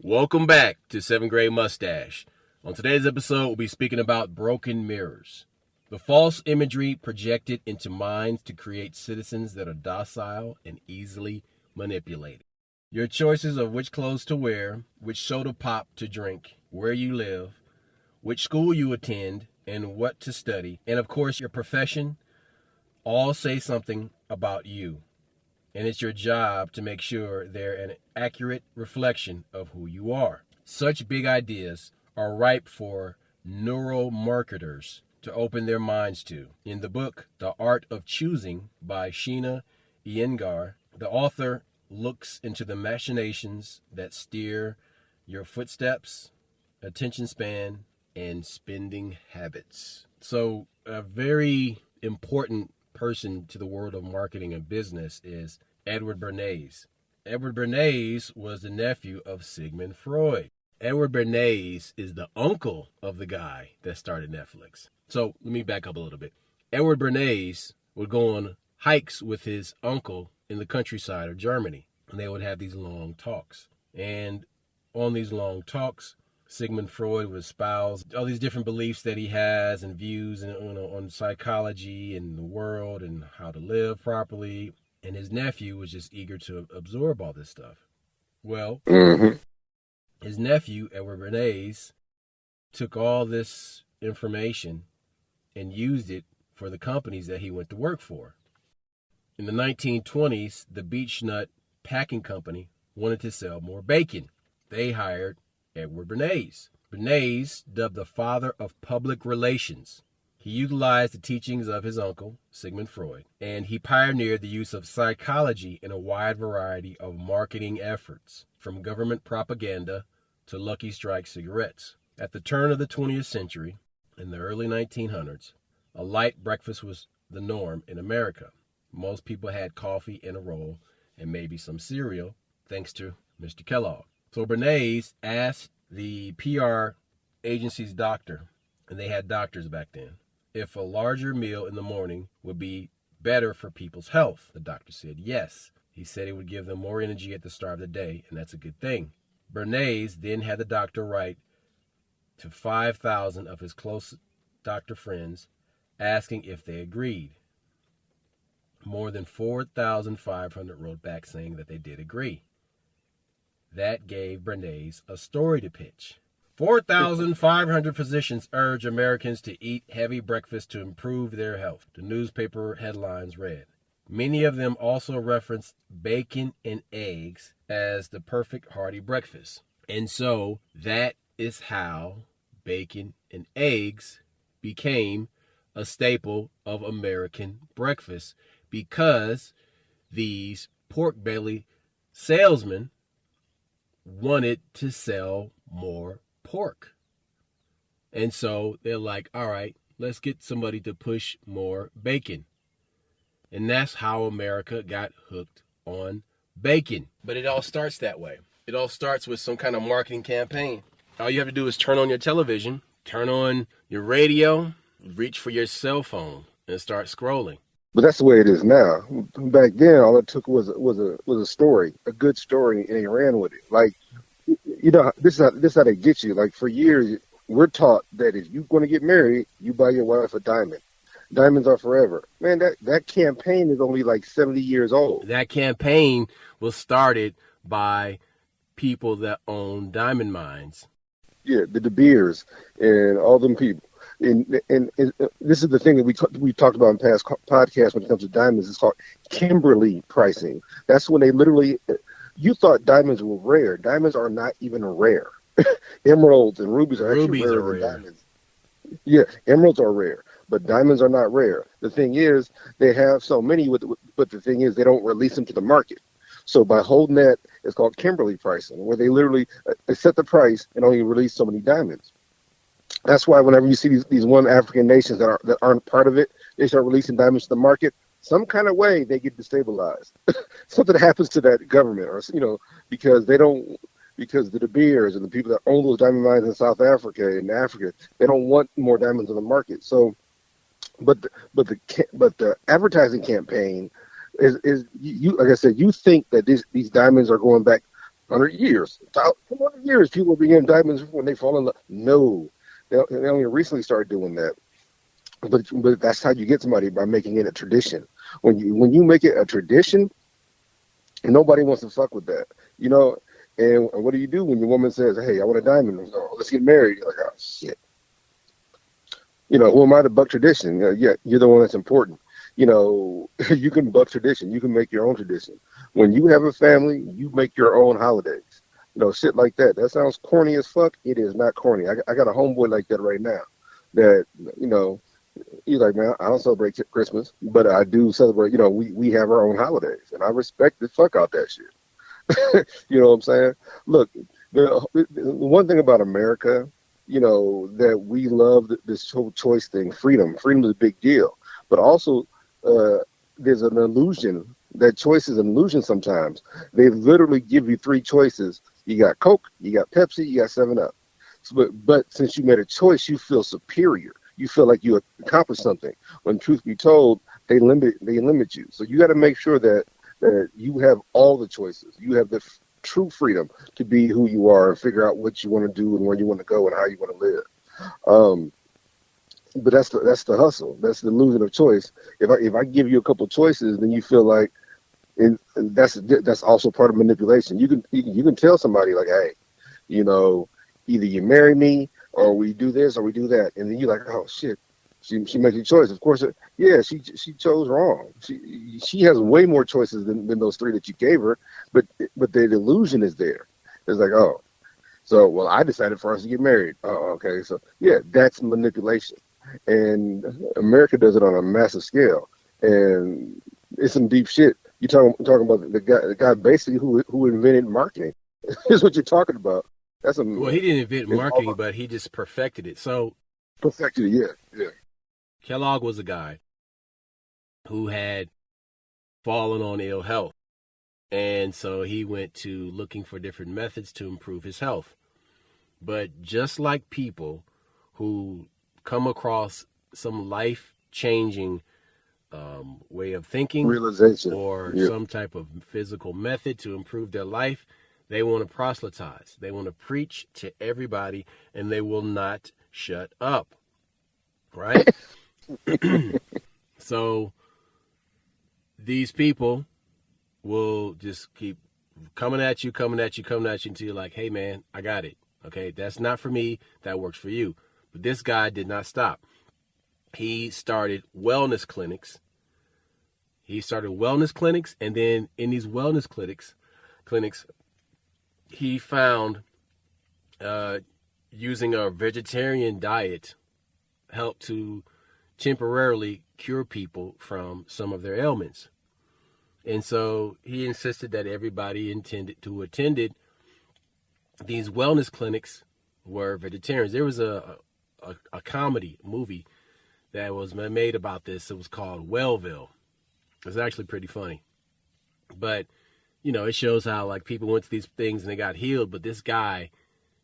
Welcome back to 7th Grade Mustache. On today's episode, we'll be speaking about broken mirrors. The false imagery projected into minds to create citizens that are docile and easily manipulated. Your choices of which clothes to wear, which soda pop to drink, where you live, which school you attend, and what to study, and of course your profession, all say something about you. And it's your job to make sure they're an accurate reflection of who you are. Such big ideas are ripe for neuromarketers to open their minds to. In the book, The Art of Choosing by Sheena Iyengar, the author looks into the machinations that steer your footsteps, attention span, and spending habits. So a very important person to the world of marketing and business is Edward Bernays. Edward Bernays was the nephew of Sigmund Freud. Edward Bernays is the uncle of the guy that started Netflix. So let me back up a little bit. Edward Bernays would go on hikes with his uncle in the countryside of Germany, and they would have these long talks. And on these long talks, Sigmund Freud would espouse all these different beliefs that he has and views on psychology and the world and how to live properly. And his nephew was just eager to absorb all this stuff. Well, his nephew, Edward Bernays, took all this information and used it for the companies that he went to work for. In the 1920s, the Beechnut Packing Company wanted to sell more bacon. They hired Edward Bernays. Bernays, dubbed the father of public relations, he utilized the teachings of his uncle, Sigmund Freud, and he pioneered the use of psychology in a wide variety of marketing efforts, from government propaganda to Lucky Strike cigarettes. At the turn of the 20th century, in the early 1900s, a light breakfast was the norm in America. Most people had coffee and a roll and maybe some cereal, thanks to Mr. Kellogg. So Bernays asked the PR agency's doctor, and they had doctors back then, if a larger meal in the morning would be better for people's health. The doctor said yes. He said it would give them more energy at the start of the day, and that's a good thing. Bernays then had the doctor write to 5,000 of his close doctor friends, asking if they agreed. More than 4,500 wrote back saying that they did agree. That gave Bernays a story to pitch. 4,500 physicians urge Americans to eat heavy breakfast to improve their health, the newspaper headlines read. Many of them also referenced bacon and eggs as the perfect hearty breakfast. And so that is how bacon and eggs became a staple of American breakfast, because these pork belly salesmen wanted to sell more pork. And so they're like, all right, let's get somebody to push more bacon. And that's how America got hooked on bacon. But it all starts that way. It all starts with some kind of marketing campaign. All you have to do is turn on your television, turn on your radio, reach for your cell phone, and start scrolling. But that's the way it is now. Back then, all it took was a story, a good story, and he ran with it. Like, you know, this is how they get you. Like, for years, we're taught that if you're going to get married, you buy your wife a diamond. Diamonds are forever. Man, that campaign is only like 70 years old. That campaign was started by people that own diamond mines. Yeah, the De Beers and all them people. And this is the thing that we talked about in past podcasts when it comes to diamonds. It's called Kimberly pricing. That's when they literally, you thought diamonds were rare. Diamonds are not even rare. Emeralds and rubies are actually rarer than diamonds. Yeah, emeralds are rare, but diamonds are not rare. The thing is, they have so many, but the thing is, they don't release them to the market. So by holding that, it's called Kimberly pricing, where they literally set the price and only release so many diamonds. That's why whenever you see these one African nations that aren't part of it, they start releasing diamonds to the market. Some kind of way they get destabilized. Something happens to that government, or because they don't. Because the De Beers and the people that own those diamond mines in South Africa and Africa, they don't want more diamonds on the market. So, but the advertising campaign is you, like I said, you think that these diamonds are going back 100 years. 100 years, people are getting diamonds when they fall in love. No, they only recently started doing that. But that's how you get somebody, by making it a tradition. When you make it a tradition, nobody wants to fuck with that, you know. And what do you do when your woman says, "Hey, I want a diamond. Oh, let's get married"? You're like, oh shit. You know, who am I to buck tradition? Yeah, you're the one that's important. You know, you can buck tradition. You can make your own tradition. When you have a family, you make your own holidays. You know, shit like that. That sounds corny as fuck. It is not corny. I got a homeboy like that right now. That, you know, he's like, man, I don't celebrate Christmas, but I do celebrate. You know, we have our own holidays, and I respect the fuck out that shit. You know what I'm saying? Look, the one thing about America, you know, that we love this whole choice thing, freedom. Freedom is a big deal, but also there's an illusion that choice is an illusion sometimes. They literally give you three choices. You got Coke, you got Pepsi, you got 7-Up. So, but since you made a choice, you feel superior. You feel like you accomplished something. When truth be told, they limit you. So you got to make sure that you have all the choices. You have the true freedom to be who you are and figure out what you want to do and where you want to go and how you want to live. But that's the hustle. That's the illusion of choice. If I give you a couple choices, then you feel like, and that's also part of manipulation. You can tell somebody like, hey, you know, either you marry me or we do this or we do that, and then you're like, oh shit, she makes a choice. Of course, yeah, she chose wrong. She has way more choices than those three that you gave her, but the illusion is there. It's like, oh, so well, I decided for us to get married. Oh, okay, so yeah, that's manipulation. And America does it on a massive scale, and it's some deep shit. You're talking about the guy basically who invented marketing. Is what you're talking about. Well, he didn't invent marketing, but he just perfected it. So perfected it, yeah. Kellogg was a guy who had fallen on ill health, and so he went to looking for different methods to improve his health. But just like people who come across some life-changing way of thinking, realization, or some type of physical method to improve their life, they want to proselytize. They want to preach to everybody, and they will not shut up, right? So these people will just keep coming at you until you're like, hey, man, I got it. Okay, that's not for me. That works for you. But this guy did not stop. He started wellness clinics. And then in these wellness clinics, he found using a vegetarian diet helped to temporarily cure people from some of their ailments. And so he insisted that everybody who attended these wellness clinics were vegetarians. There was a comedy movie that was made about this. It was called Wellville. It was actually pretty funny. But, you know, it shows how, like, people went to these things and they got healed, but this guy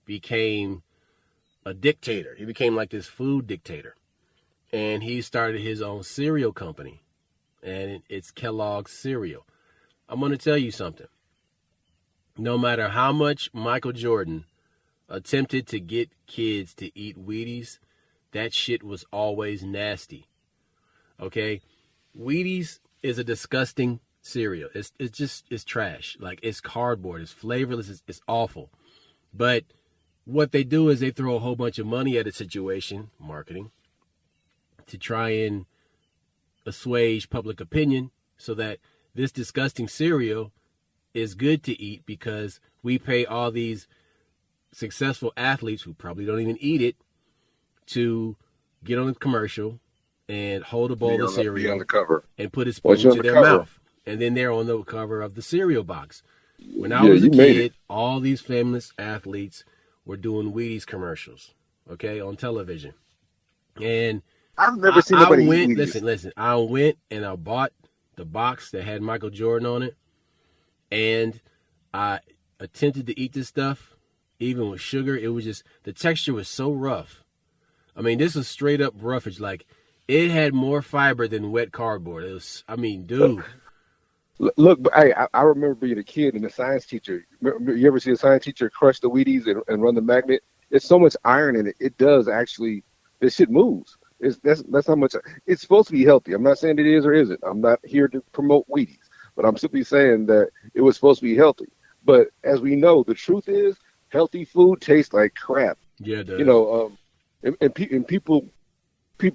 became a dictator. He became like this food dictator. And he started his own cereal company. And it's Kellogg's Cereal. I'm going to tell you something. No matter how much Michael Jordan attempted to get kids to eat Wheaties, that shit was always nasty. Okay? Wheaties is a disgusting cereal. It's trash. Like, it's cardboard. It's flavorless. It's awful. But what they do is they throw a whole bunch of money at a situation, marketing, to try and assuage public opinion so that this disgusting cereal is good to eat, because we pay all these successful athletes who probably don't even eat it to get on the commercial and hold a bowl of cereal and put a spoon to their mouth. And then they're on the cover of the cereal box. When I was a kid, all these famous athletes were doing Wheaties commercials, okay, on television. And I've never seen nobody eat Wheaties. Listen. I went and I bought the box that had Michael Jordan on it, and I attempted to eat this stuff, even with sugar. It was just, the texture was so rough. I mean, this was straight up roughage. Like, it had more fiber than wet cardboard. It was, I mean, dude, Look, but I remember being a kid and a science teacher. You ever see a science teacher crush the Wheaties and run the magnet? There's so much iron in it. It does actually. This shit moves. That's how much. It's supposed to be healthy. I'm not saying it is or isn't. I'm not here to promote Wheaties, but I'm simply saying that it was supposed to be healthy. But as we know, the truth is, healthy food tastes like crap. Yeah, it You does. know, and people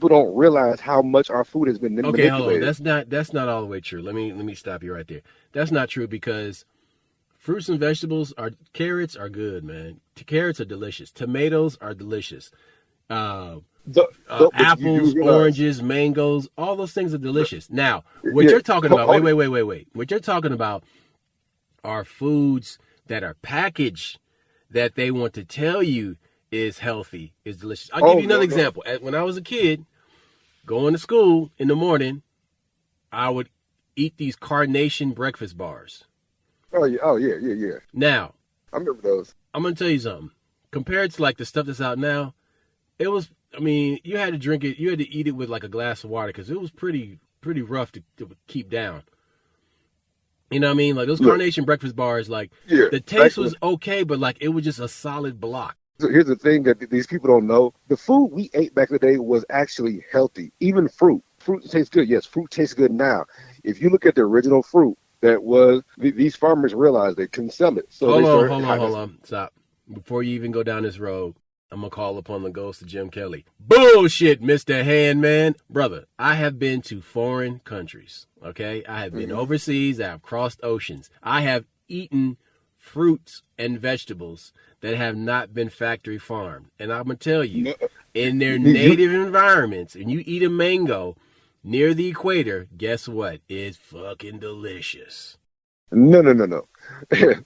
don't realize how much our food has been Okay, hold on. manipulated. That's not all the way true. Let me stop you right there. That's not true because fruits and vegetables are carrots are good, man. Carrots are delicious. Tomatoes are delicious. Uh, But you Apples, realize, oranges, mangoes, all those things are delicious. Now, what yeah, you're talking about, wait, hold wait, it. wait, wait, wait. What you're talking about are foods that are packaged that they want to tell you is healthy, is delicious. I'll give Oh you another no, no. example. When I was a kid, going to school in the morning, I would eat these carnation breakfast bars. Oh yeah, yeah, yeah. Now, I remember those. I'm gonna tell you something. Compared to like the stuff that's out now, it was. I mean, you had to drink it. You had to eat it with like a glass of water because it was pretty rough to keep down. You know what I mean? Like those Look, carnation breakfast bars, like yeah. the Back, taste was okay, but like it was just a solid block. so here's the thing that these people don't know: the food we ate back in the day was actually healthy. Even fruit. Fruit tastes good. Yes, fruit tastes good now. If you look at the original fruit, that was these farmers realized they couldn't sell it, so they Hold on, started. hold on, hold on. Stop. Before you even go down this road, I'm gonna call upon the ghost of Jim Kelly. Bullshit, Mr. Handman. Brother, I have been to foreign countries. Okay? I have been Mhm. overseas, I have crossed oceans. I have eaten fruits and vegetables that have not been factory farmed. And I'm gonna tell you, No, in their you, native environments, and you eat a mango near the equator, guess what? It's fucking delicious. no.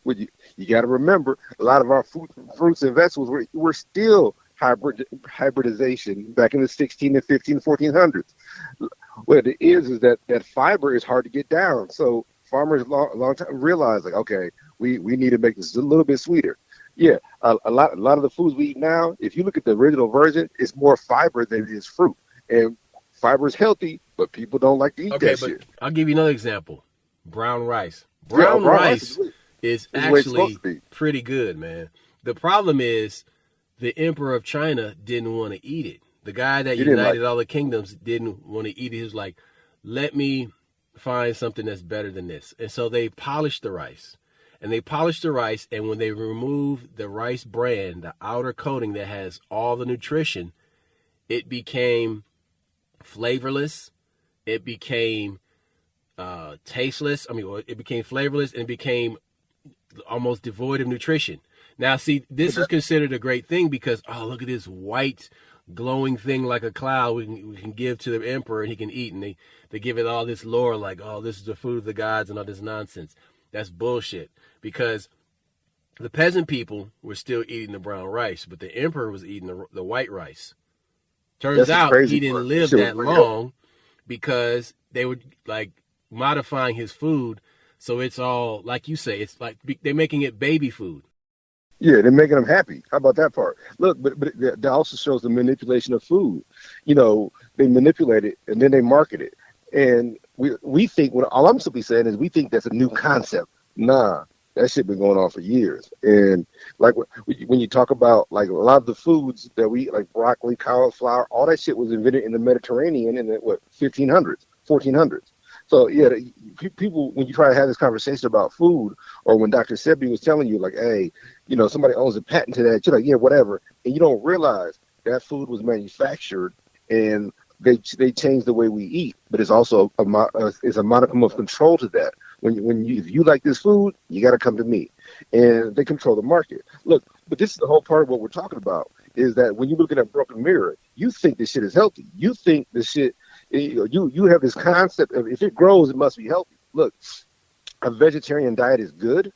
Well, you got to remember, a lot of our fruits and vegetables were still hybridization back in the 16 and 15, 1400s. What it is that fiber is hard to get down. So farmers long time realized like, okay, we need to make this a little bit sweeter. Yeah, a lot of the foods we eat now, if you look at the original version, it's more fiber than it is fruit. And fiber is healthy, but people don't like to eat Okay, that but shit. I'll give you another example. Brown rice. Yeah, Brown brown rice rice is is the way it's supposed actually to be. pretty good, man. The problem is the emperor of China didn't want to eat it. The guy that He didn't like united all the kingdoms didn't want to eat it. He was like, let me find something that's better than this. And so they polished the rice. And they polished the rice, and when they removed the rice bran, the outer coating that has all the nutrition, it became flavorless. It became tasteless. I mean, well, it became flavorless and it became almost devoid of nutrition. Now, see, this is considered a great thing because, oh, look at this white, glowing thing like a cloud we can give to the emperor and he can eat. And they give it all this lore like, oh, this is the food of the gods and all this nonsense. That's bullshit because the peasant people were still eating the brown rice, but the emperor was eating the white rice. Turns That's the out crazy he didn't part. That live shit was that really healthy. long because they were like modifying his food. So it's all like you say, it's like they're making it baby food. Yeah, they're making them happy. How about that part? Look, but that also shows the manipulation of food. You know, they manipulate it and then they market it. And we think, what all I'm simply saying is we think that's a new concept. Nah, that shit been going on for years. And like when you talk about like a lot of the foods that we eat, like broccoli, cauliflower, all that shit was invented in the Mediterranean in the what 1500s, 1400s. So yeah, people when you try to have this conversation about food, or when Dr. Sebi was telling you like, hey, somebody owns a patent to that, you're like, yeah, whatever, and you don't realize that food was manufactured and they changed the way we eat, but it's also it's a modicum of control to that. If you like this food, you got to come to me, and they control the market. Look, but this is the whole part of what we're talking about is that when you look at a broken mirror, you think this shit is healthy. You think this shit, you have this concept of if it grows, it must be healthy. Look, a vegetarian diet is good,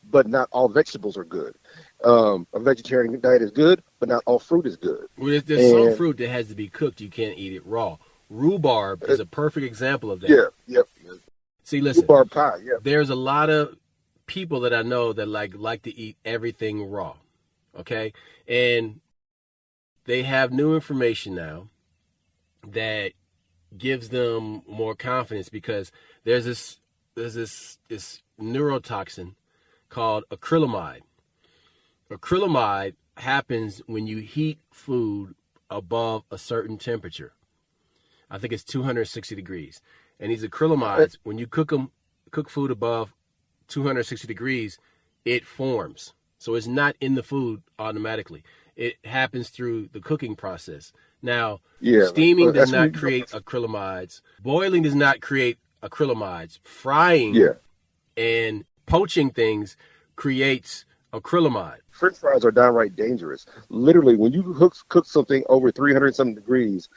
but not all vegetables are good. A vegetarian diet is good, but not all fruit is good. Well, there's some And fruit that has to be cooked. You can't eat it raw. Rhubarb is a perfect example of that. yeah, yep, See, listen, rhubarb pie, yeah. there's a lot of people that I know that like to eat everything raw. Okay, and they have new information now that gives them more confidence because there's this there's this neurotoxin called acrylamide. Acrylamide happens when you heat food above a certain temperature. I think it's 260 degrees. And these acrylamides, when you cook food above 260 degrees, it forms. So it's not in the food automatically. It happens through the cooking process. Now, steaming does not create acrylamides. Boiling does not create acrylamides. Frying and poaching things creates acrylamide. French fries are downright dangerous. Literally, when you cook something over 300-something degrees,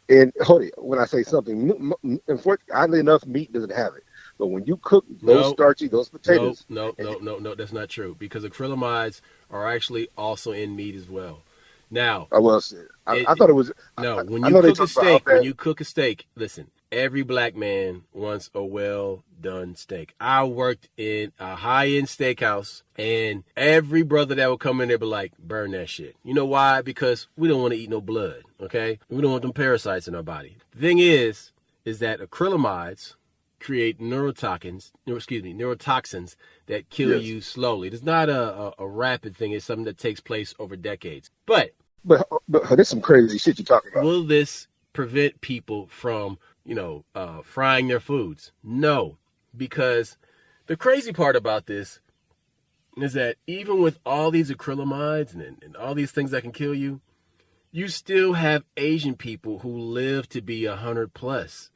and when I say something, oddly enough, meat doesn't have it. But when you cook those potatoes... No, that's not true, because acrylamides are actually also in meat as well. Now... I thought it was... When you cook a steak, listen, every black man wants a well-done steak. I worked in a high-end steakhouse, and every brother that would come in there be like, burn that shit. You know why? Because we don't want to eat no blood, okay? We don't want them parasites in our body. The thing is that acrylamides create neurotoxins that kill you slowly. It's not a rapid thing. It's something that takes place over decades. But there's some crazy shit you're talking about. Will this prevent people from, frying their foods? No, because the crazy part about this is that even with all these acrylamides and all these things that can kill you, you still have Asian people who live to be 100 plus.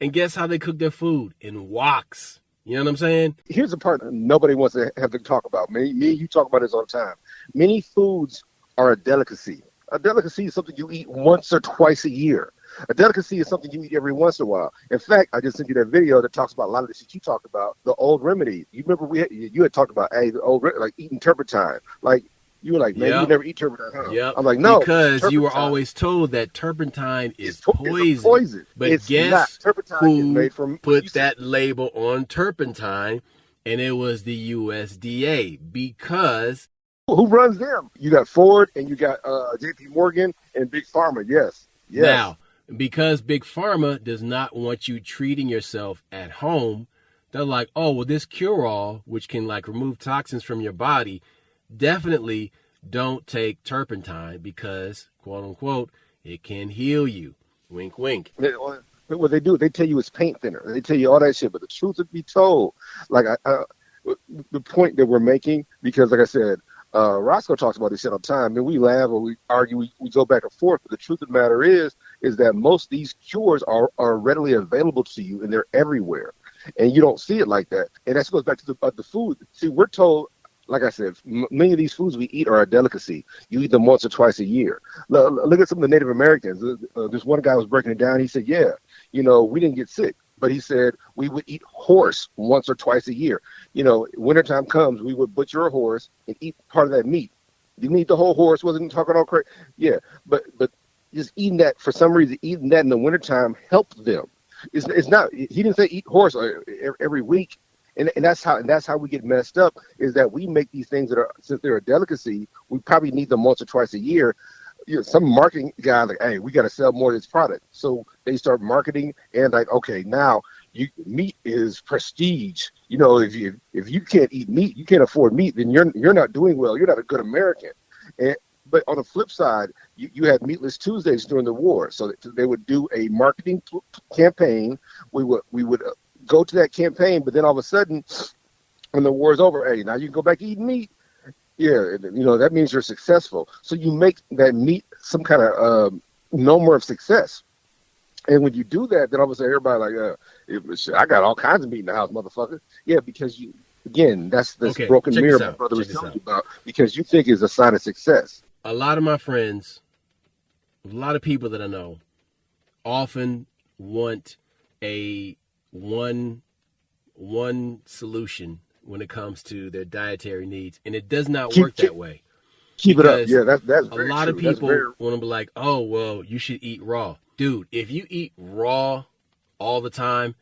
And guess how they cook their food? In woks. You know what I'm saying? Here's the part nobody wants to have to talk about. Me and you talk about this all the time. Many foods are a delicacy. A delicacy is something you eat once or twice a year. A delicacy is something you eat every once in a while. In fact, I just sent you that video that talks about a lot of the shit you talked about, the old remedies. You remember you had talked about the old, like eating turpentine. Like, you were like, man, you never eat turpentine, huh? Yep. I'm like, no. Because you were always told that turpentine is poison. But it's guess who put that label on turpentine? And it was the USDA. Because... who runs them? You got Ford and you got JP Morgan and Big Pharma. Yes. Now, because Big Pharma does not want you treating yourself at home, they're like, oh, well, this cure-all, which can remove toxins from your body, definitely don't take turpentine because, quote unquote, it can heal you. Wink, wink. What they do, they tell you it's paint thinner. They tell you all that shit. But the truth would be told, the point that we're making, because like I said, Roscoe talks about this shit all the time, and we laugh or we argue, we go back and forth. But the truth of the matter is that most of these cures are readily available to you, and they're everywhere. And you don't see it like that. And that goes back to the food. See, we're told, like I said, many of these foods we eat are a delicacy. You eat them once or twice a year. Look at some of the Native Americans. This one guy was breaking it down. He said, we didn't get sick. But he said we would eat horse once or twice a year. Wintertime comes, we would butcher a horse and eat part of that meat. Didn't eat the whole horse, wasn't talking all crazy. Yeah, but just eating that, for some reason, eating that in the wintertime helped them. It's not, he didn't say eat horse every week. And that's how we get messed up, is that we make these things that are, since they're a delicacy, we probably need them once or twice a year. Some marketing guy like, hey, we got to sell more of this product. So they start marketing and like, okay, now meat is prestige. If you can't eat meat, you can't afford meat, then you're not doing well. You're not a good American. But on the flip side, you had Meatless Tuesdays during the war. So they would do a marketing campaign. We would go to that campaign, but then all of a sudden, when the war is over, hey, now you can go back eating meat. Yeah, that means you're successful. So you make that meat some kind of number of success. And when you do that, then all of a sudden everybody I got all kinds of meat in the house, motherfucker. Yeah, because that's this broken mirror my brother was telling you about, because you think is a sign of success. A lot of my friends, a lot of people that I know, often want a one solution when it comes to their dietary needs, and it does not work that way. Keep it up. Yeah, that's a lot of people want to be like, oh, well, you should eat raw. Dude, if you eat raw all the time,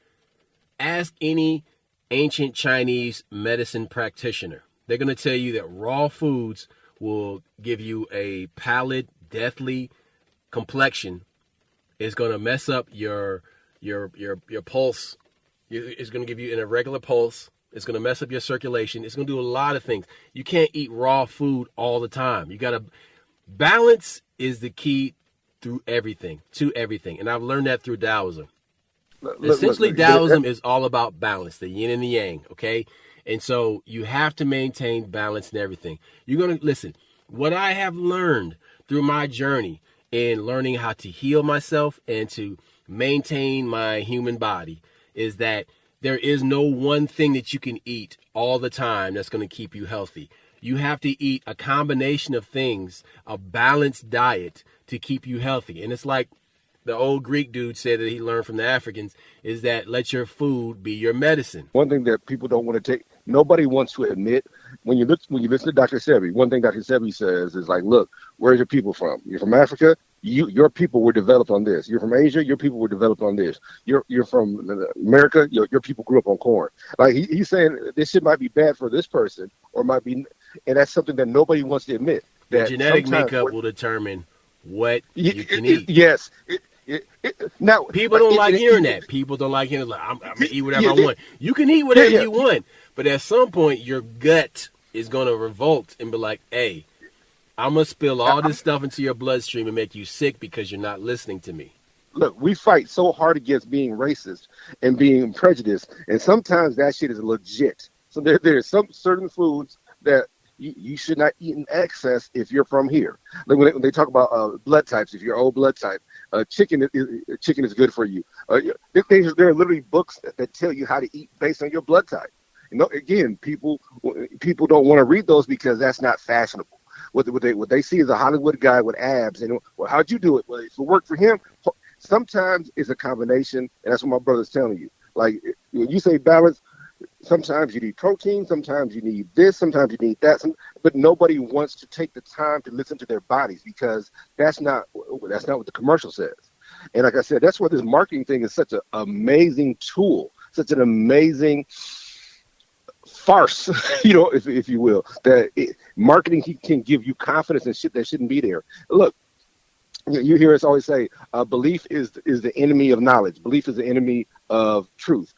ask any ancient Chinese medicine practitioner. They're going to tell you that raw foods will give you a pallid, deathly complexion. It's going to mess up your pulse It's going to give you an irregular pulse. It's going to mess up your circulation. It's going to do a lot of things. You can't eat raw food all the time. You got to balance is the key through everything, to everything. And I've learned that through Taoism. Essentially, Taoism is all about balance, the yin and the yang, okay? And so you have to maintain balance in everything. You're going to, listen, what I have learned through my journey in learning how to heal myself and to maintain my human body is that there is no one thing that you can eat all the time that's going to keep you healthy. You have to eat a combination of things, a balanced diet to keep you healthy. And it's like the old Greek dude said that he learned from the Africans is that let your food be your medicine. One thing that people don't want to take, nobody wants to admit, when you listen to Dr. Sebi, one thing Dr. Sebi says is like, look, where's your people from? You're from Africa? Your people were developed on this. You're from Asia, your people were developed on this. You're from America, your people grew up on corn. Like he's saying this shit might be bad for this person or might be, and that's something that nobody wants to admit. That genetic makeup will determine what you can eat. Yes. Now, people don't like hearing that. People don't like hearing like I'm gonna eat whatever I want. You can eat whatever you want, but at some point your gut is gonna revolt and be like, "Hey, I'm gonna spill all this stuff into your bloodstream and make you sick because you're not listening to me." Look, we fight so hard against being racist and being prejudiced, and sometimes that shit is legit. So there's some certain foods that you should not eat in excess if you're from here. Like when they talk about blood types, if you're O blood type, chicken is good for you. There are literally books that tell you how to eat based on your blood type. You know, again, people don't want to read those because that's not fashionable. What they see is a Hollywood guy with abs, and well, how'd you do it? Well, if it worked for him, sometimes it's a combination, and that's what my brother's telling you. Like when you say balance, sometimes you need protein, sometimes you need this, sometimes you need that, but nobody wants to take the time to listen to their bodies because that's not what the commercial says. And like I said, that's why this marketing thing is such an amazing tool, such an amazing farce, if you will, that marketing can give you confidence in shit that shouldn't be there. Look, you hear us always say, belief is the enemy of knowledge. Belief is the enemy of truth.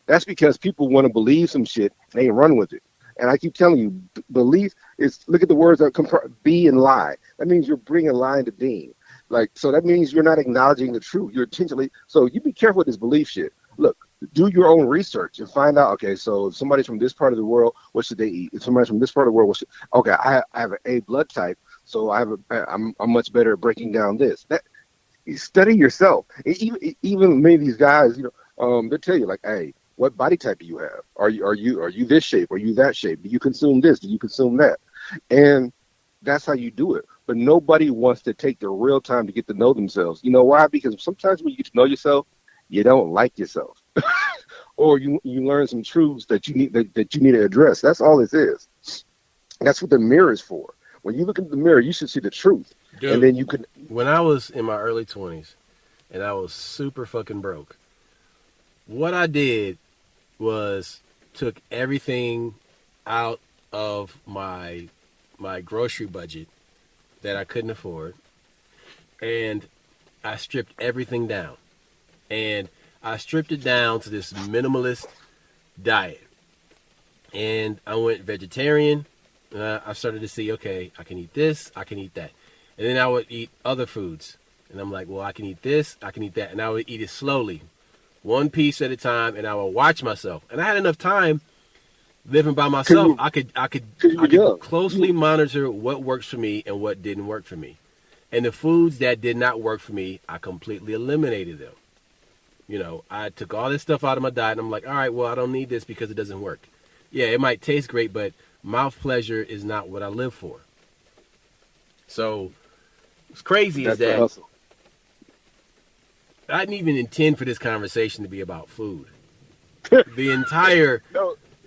That's because people want to believe some shit and they run with it. And I keep telling you, belief is, look at the words that be and lie. That means you're bringing lie into being. Like, so that means you're not acknowledging the truth. You're intentionally, so you be careful with this belief shit. Look, do your own research and find out, okay, so if somebody's from this part of the world, what should they eat? If somebody's from this part of the world, okay, I have an A blood type, so I'm much better at breaking down this. That you study yourself. Even many of these guys, they'll tell you like, hey, what body type do you have? Are you this shape? Are you that shape? Do you consume this? Do you consume that? And that's how you do it. But nobody wants to take the real time to get to know themselves. You know why? Because sometimes when you get to know yourself, you don't like yourself, or you learn some truths that you need to address. That's all this is. That's what the mirror is for. When you look in the mirror, you should see the truth. Dude, and then you can. When I was in my early 20s and I was super fucking broke, what I did was took everything out of my grocery budget that I couldn't afford, and I stripped everything down. And I stripped it down to this minimalist diet. And I went vegetarian. I started to see, okay, I can eat this, I can eat that. And then I would eat other foods. And I'm like, well, I can eat this, I can eat that. And I would eat it slowly, one piece at a time, and I would watch myself. And I had enough time living by myself. I could closely monitor what works for me and what didn't work for me. And the foods that did not work for me, I completely eliminated them. I took all this stuff out of my diet, and I'm like, all right, well, I don't need this because it doesn't work. Yeah, it might taste great, but mouth pleasure is not what I live for. So what's crazy is that I didn't even intend for this conversation to be about food. The entire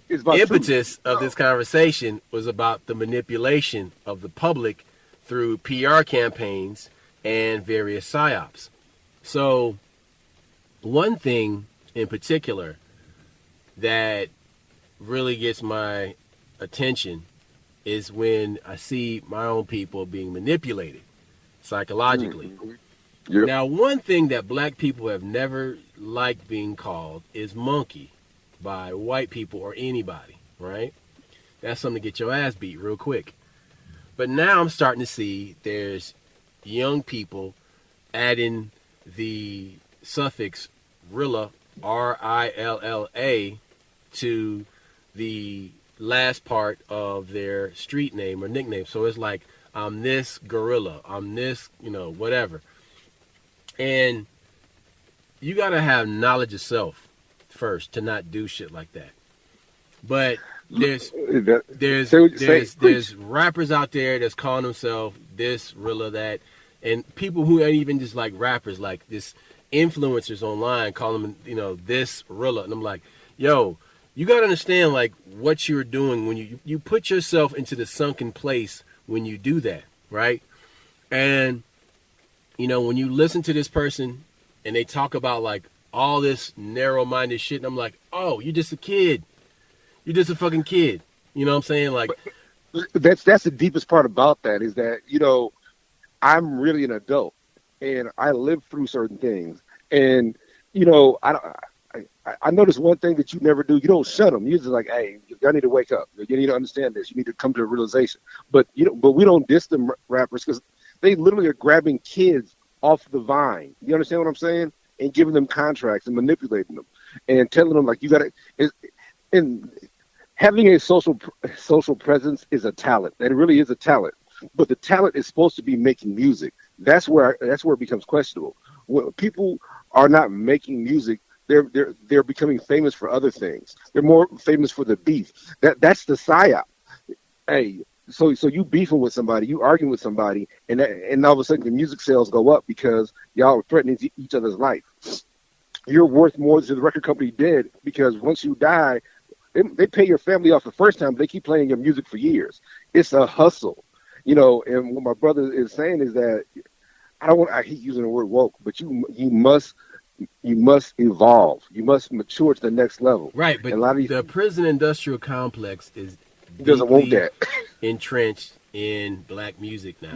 impetus of this conversation was about the manipulation of the public through PR campaigns and various psyops. So one thing in particular that really gets my attention is when I see my own people being manipulated psychologically. Yep. Now, one thing that black people have never liked being called is monkey by white people or anybody, right? That's something to get your ass beat real quick. But now I'm starting to see there's young people adding the suffix Rilla, Rilla, to the last part of their street name or nickname. So it's like, I'm this gorilla, I'm this, whatever. And you got to have knowledge of self first to not do shit like that. But there's rappers out there that's calling themselves this, Rilla, that, and people who ain't even just like rappers, like this influencers online call them, this, Rilla. And I'm like, yo, you got to understand like what you're doing when you put yourself into the sunken place when you do that, right? And when you listen to this person and they talk about like all this narrow-minded shit, and I'm like, oh, you're just a kid. You're just a fucking kid. You know what I'm saying? Like, that's the deepest part about that is that, I'm really an adult and I lived through certain things. And, I noticed one thing that you never do. You don't shut them. You're just like, hey, y'all need to wake up. You need to understand this. You need to come to a realization. But we don't diss them rappers because they literally are grabbing kids off the vine. You understand what I'm saying? And giving them contracts and manipulating them and telling them like you got to. And having a social presence is a talent. That really is a talent. But the talent is supposed to be making music. That's where it becomes questionable. When people are not making music, they're becoming famous for other things. They're more famous for the beef. That's the psyop. Hey, so you beefing with somebody, you arguing with somebody, and all of a sudden the music sales go up because y'all are threatening each other's life. You're worth more than the record company did because once you die, they pay your family off the first time, but they keep playing your music for years. It's a hustle, and what my brother is saying is that I hate using the word woke, but you must evolve. You must mature to the next level. Right, but the prison industrial complex is doesn't want that. Entrenched in black music now.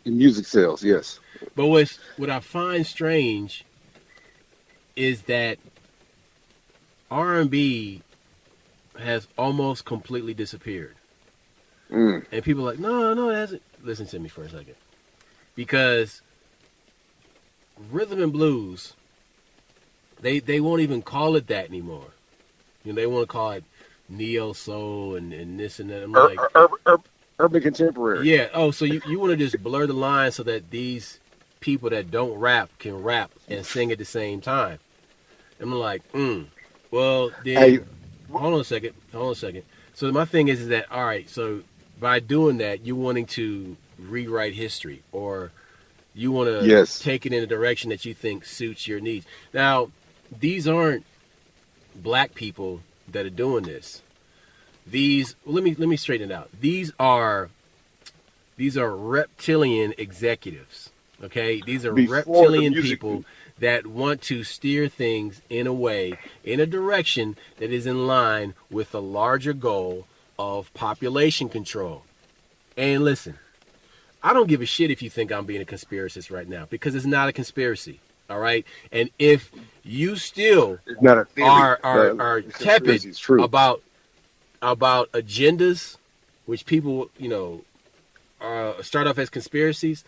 Music sales, yes. But what I find strange is that R&B has almost completely disappeared. And people are like, no, it hasn't. Listen to me for a second. Because rhythm and blues, they won't even call it that anymore. They want to call it neo soul and this and that. I'm like, urban contemporary. Yeah. Oh, so you want to just blur the line so that these people that don't rap can rap and sing at the same time. And I'm like, well, then, hold on a second. So my thing is that, all right, so by doing that, you're wanting to rewrite history, or you want to take it in a direction that you think suits your needs. Now, these aren't black people that are doing this. Let me straighten it out. These are reptilian executives. Okay, these are reptilian people that want to steer things in a direction that is in line with the larger goal of population control. And listen, I don't give a shit if you think I'm being a conspiracist right now, because it's not a conspiracy. All right, and if you still are tepid about agendas, which people start off as conspiracies,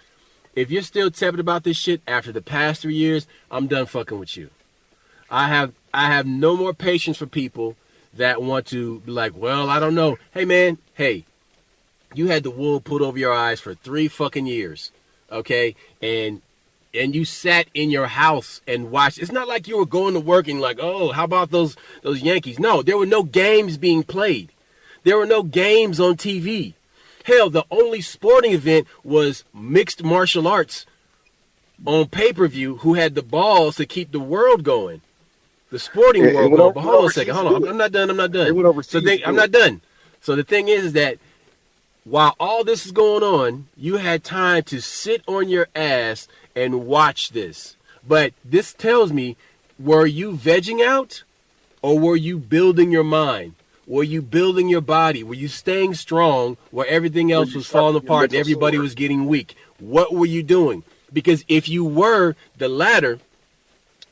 if you're still tepid about this shit after the past 3 years, I'm done fucking with you. I have no more patience for people that want to be like, well, I don't know. Hey man, you had the wool pulled over your eyes for 3 fucking years, okay, and you sat in your house and watched. It's not like you were going to work and like, oh, how about those Yankees? No, there were no games being played. There were no games on TV. Hell, the only sporting event was mixed martial arts on pay-per-view, who had the balls to keep the world going. The sporting world going. But hold on a second. Hold on. I'm not done. I'm not done. So the thing is that while all this is going on, you had time to sit on your ass and watch this. But this tells me, were you vegging out, or were you building your mind? Were you building your body? Were you staying strong where everything else was falling apart and everybody was getting weak? What were you doing? Because if you were the latter,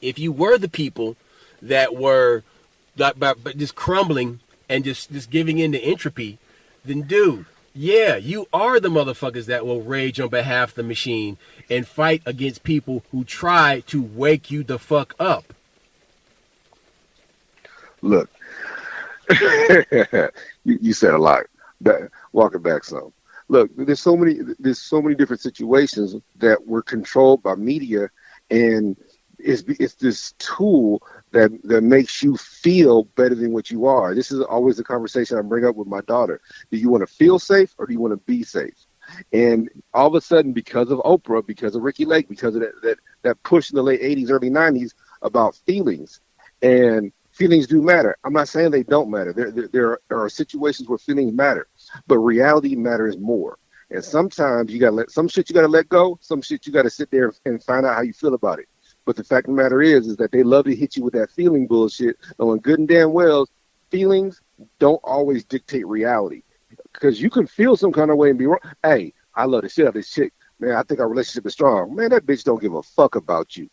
if you were the people that were but just crumbling and just giving in to entropy, then dude, yeah, you are the motherfuckers that will rage on behalf of the machine and fight against people who try to wake you the fuck up. Look, you said a lot. Walk it back some. Look, there's so many different situations that were controlled by media, and it's this tool that makes you feel better than what you are. This is always the conversation I bring up with my daughter. Do you want to feel safe or do you want to be safe? And all of a sudden, because of Oprah, because of Ricky Lake, because of that push in the late 80s, early 90s about feelings, and feelings do matter. I'm not saying they don't matter. There are situations where feelings matter, but reality matters more. And sometimes you got to let some shit you got to let go. Some shit you got to sit there and find out how you feel about it. But the fact of the matter is that they love to hit you with that feeling bullshit, knowing good and damn well feelings don't always dictate reality. Because you can feel some kind of way and be wrong. Hey, I love the shit out of this chick. Man, I think our relationship is strong. Man, that bitch don't give a fuck about you.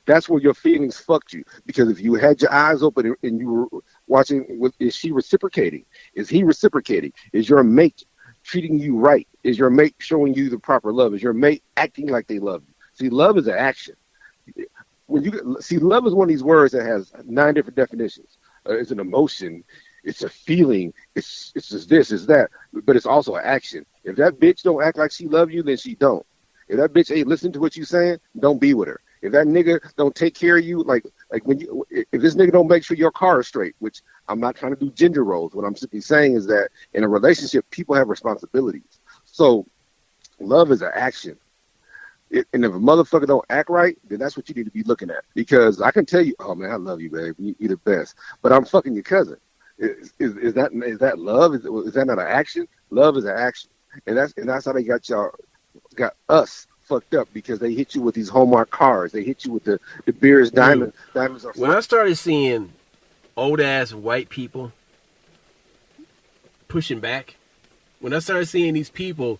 That's where your feelings fucked you. Because if you had your eyes open and you were watching, is she reciprocating? Is he reciprocating? Is your mate treating you right? Is your mate showing you the proper love? Is your mate acting like they love you? See, love is an action. Love is one of these words that has 9 different definitions. It's an emotion, it's a feeling, it's just this, it's that, but it's also an action. If that bitch don't act like she love you, then she don't. If that bitch ain't listen to what you saying, don't be with her. If that nigga don't take care of you, if this nigga don't make sure your car is straight, which I'm not trying to do gender roles. What I'm simply saying is that in a relationship, people have responsibilities. So love is an action. And if a motherfucker don't act right, then that's what you need to be looking at. Because I can tell you, oh man, I love you, babe. You're the best. But I'm fucking your cousin. Is that love? Is that not an action? Love is an action, and that's how they got us fucked up, because they hit you with these Hallmark cars. They hit you with the beers, diamonds are. When I started seeing old ass white people pushing back, when I started seeing these people,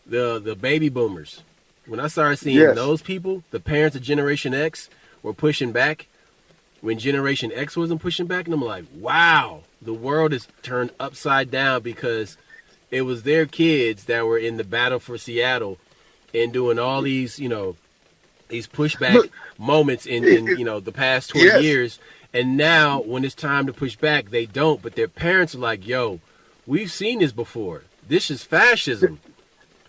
the baby boomers. When I started seeing those people, the parents of Generation X were pushing back when Generation X wasn't pushing back. And I'm like, wow, the world is turned upside down, because it was their kids that were in the battle for Seattle and doing all these, these pushback moments in the past 20 years. And now when it's time to push back, they don't. But their parents are like, yo, we've seen this before. This is fascism.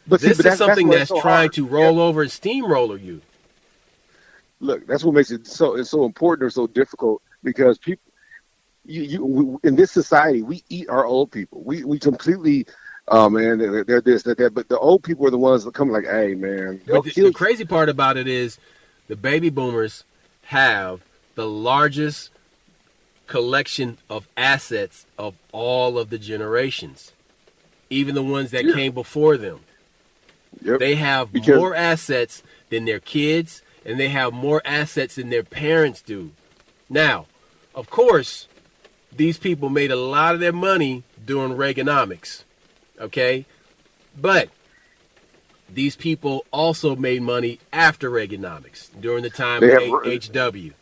This is something that's trying to roll over and steamroller you. Look, that's what makes it so important or so difficult, because people, you in this society, we eat our old people. We completely, man, they're this, they're that. But the old people are the ones that come like, hey, man. But the crazy part about it is the baby boomers have the largest collection of assets of all of the generations, even the ones that came before them. Yep. They have more assets than their kids, and they have more assets than their parents do. Now, of course, these people made a lot of their money during Reaganomics, okay? But these people also made money after Reaganomics, during the time of HW.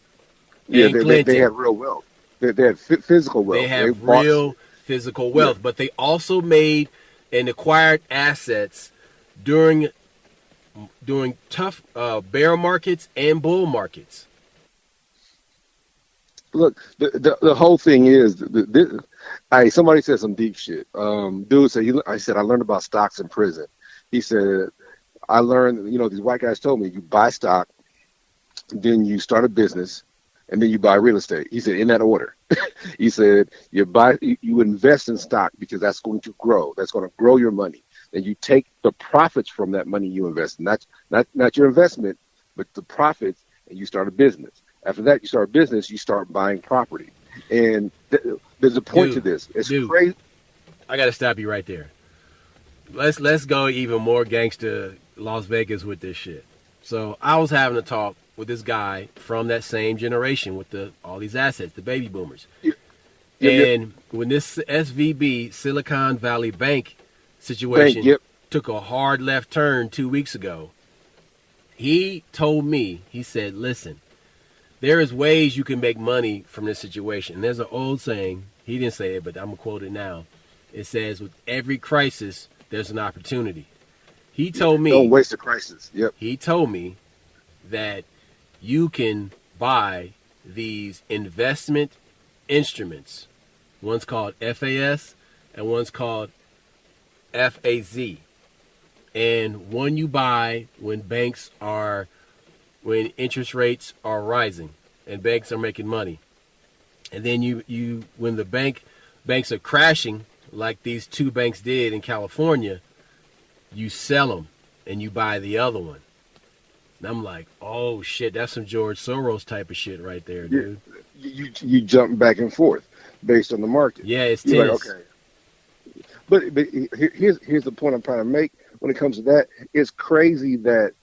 Yeah, they have real wealth. They have physical wealth. They have real physical wealth, but they also made and acquired assets during tough bear markets and bull markets. Look, the whole thing is, somebody said some deep shit. Dude said, I learned about stocks in prison. He said, I learned, these white guys told me, you buy stock, then you start a business, and then you buy real estate. He said, in that order. He said, you invest in stock because that's going to grow. That's going to grow your money. And you take the profits from that money you invest in. Not your investment, but the profits, and you start a business. After that, you start a business, you start buying property. And there's a point to this. It's crazy. I got to stop you right there. Let's go even more gangster Las Vegas with this shit. So I was having a talk with this guy from that same generation with all these assets, the baby boomers. And when this SVB, Silicon Valley Bank situation took a hard left turn 2 weeks ago, He told me, he said, listen, there is ways you can make money from this situation. And there's an old saying, he didn't say it, but I'm going to quote it now. It says, with every crisis, there's an opportunity. He told me, don't waste a crisis. Yep. He told me that you can buy these investment instruments. One's called FAS and one's called FAZ. And one you buy when interest rates are rising and banks are making money. And then you when the banks are crashing, like these two banks did in California, you sell them and you buy the other one. And I'm like, oh shit, that's some George Soros type of shit right there, dude. You jump back and forth based on the market. Yeah, it's You're tennis. like, okay. But here's the point I'm trying to make when it comes to that. It's crazy that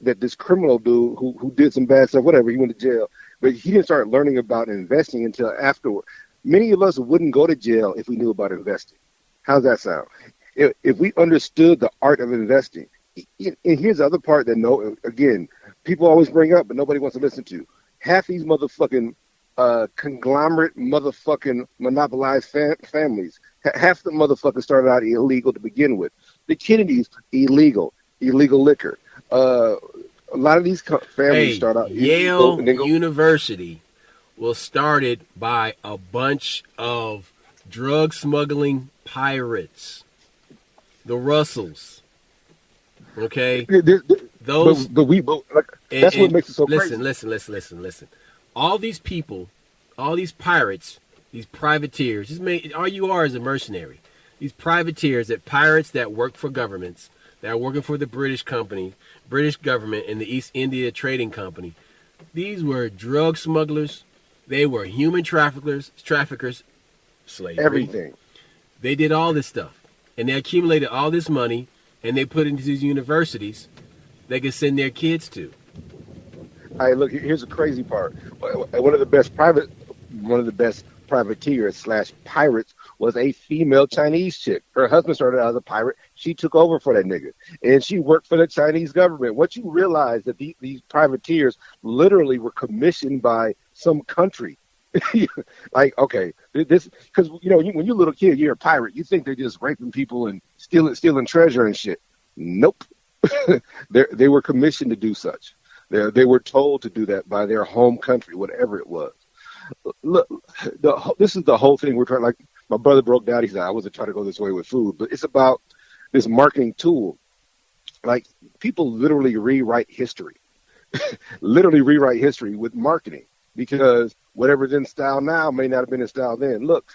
this criminal dude who did some bad stuff, whatever, he went to jail, but he didn't start learning about investing until afterward. Many of us wouldn't go to jail if we knew about investing. How's that sound? If we understood the art of investing. And here's the other part that again, people always bring up, but nobody wants to listen to. Half these motherfucking conglomerate motherfucking monopolized families. Half the motherfuckers started out illegal to begin with. The Kennedys, illegal liquor. A lot of these families start out Yale University was started by a bunch of drug smuggling pirates. The Russells. Okay? Those that's what makes it so crazy. Listen. All these people, all these pirates, these privateers, all you are is a mercenary. These privateers, pirates that work for governments, that are working for the British government and the East India Trading Company. These were drug smugglers. They were human traffickers, slavery. Everything. They did all this stuff. And they accumulated all this money, and they put it into these universities they could send their kids to. All right, look, here's the crazy part. One of the best privateers / pirates was a female Chinese chick. Her husband started out as a pirate. She took over for that nigga, and she worked for the Chinese government. Once you realize that these privateers literally were commissioned by some country, like, okay, this, because when you're a little kid, you're a pirate. You think they're just raping people and stealing treasure and shit. Nope. They were commissioned to do such. They were told to do that by their home country, whatever it was. Look, this is the whole thing we're trying. Like my brother broke down. He said, "I wasn't trying to go this way with food, but it's about this marketing tool. Like people literally rewrite history, with marketing because whatever's in style now may not have been in style then. Look,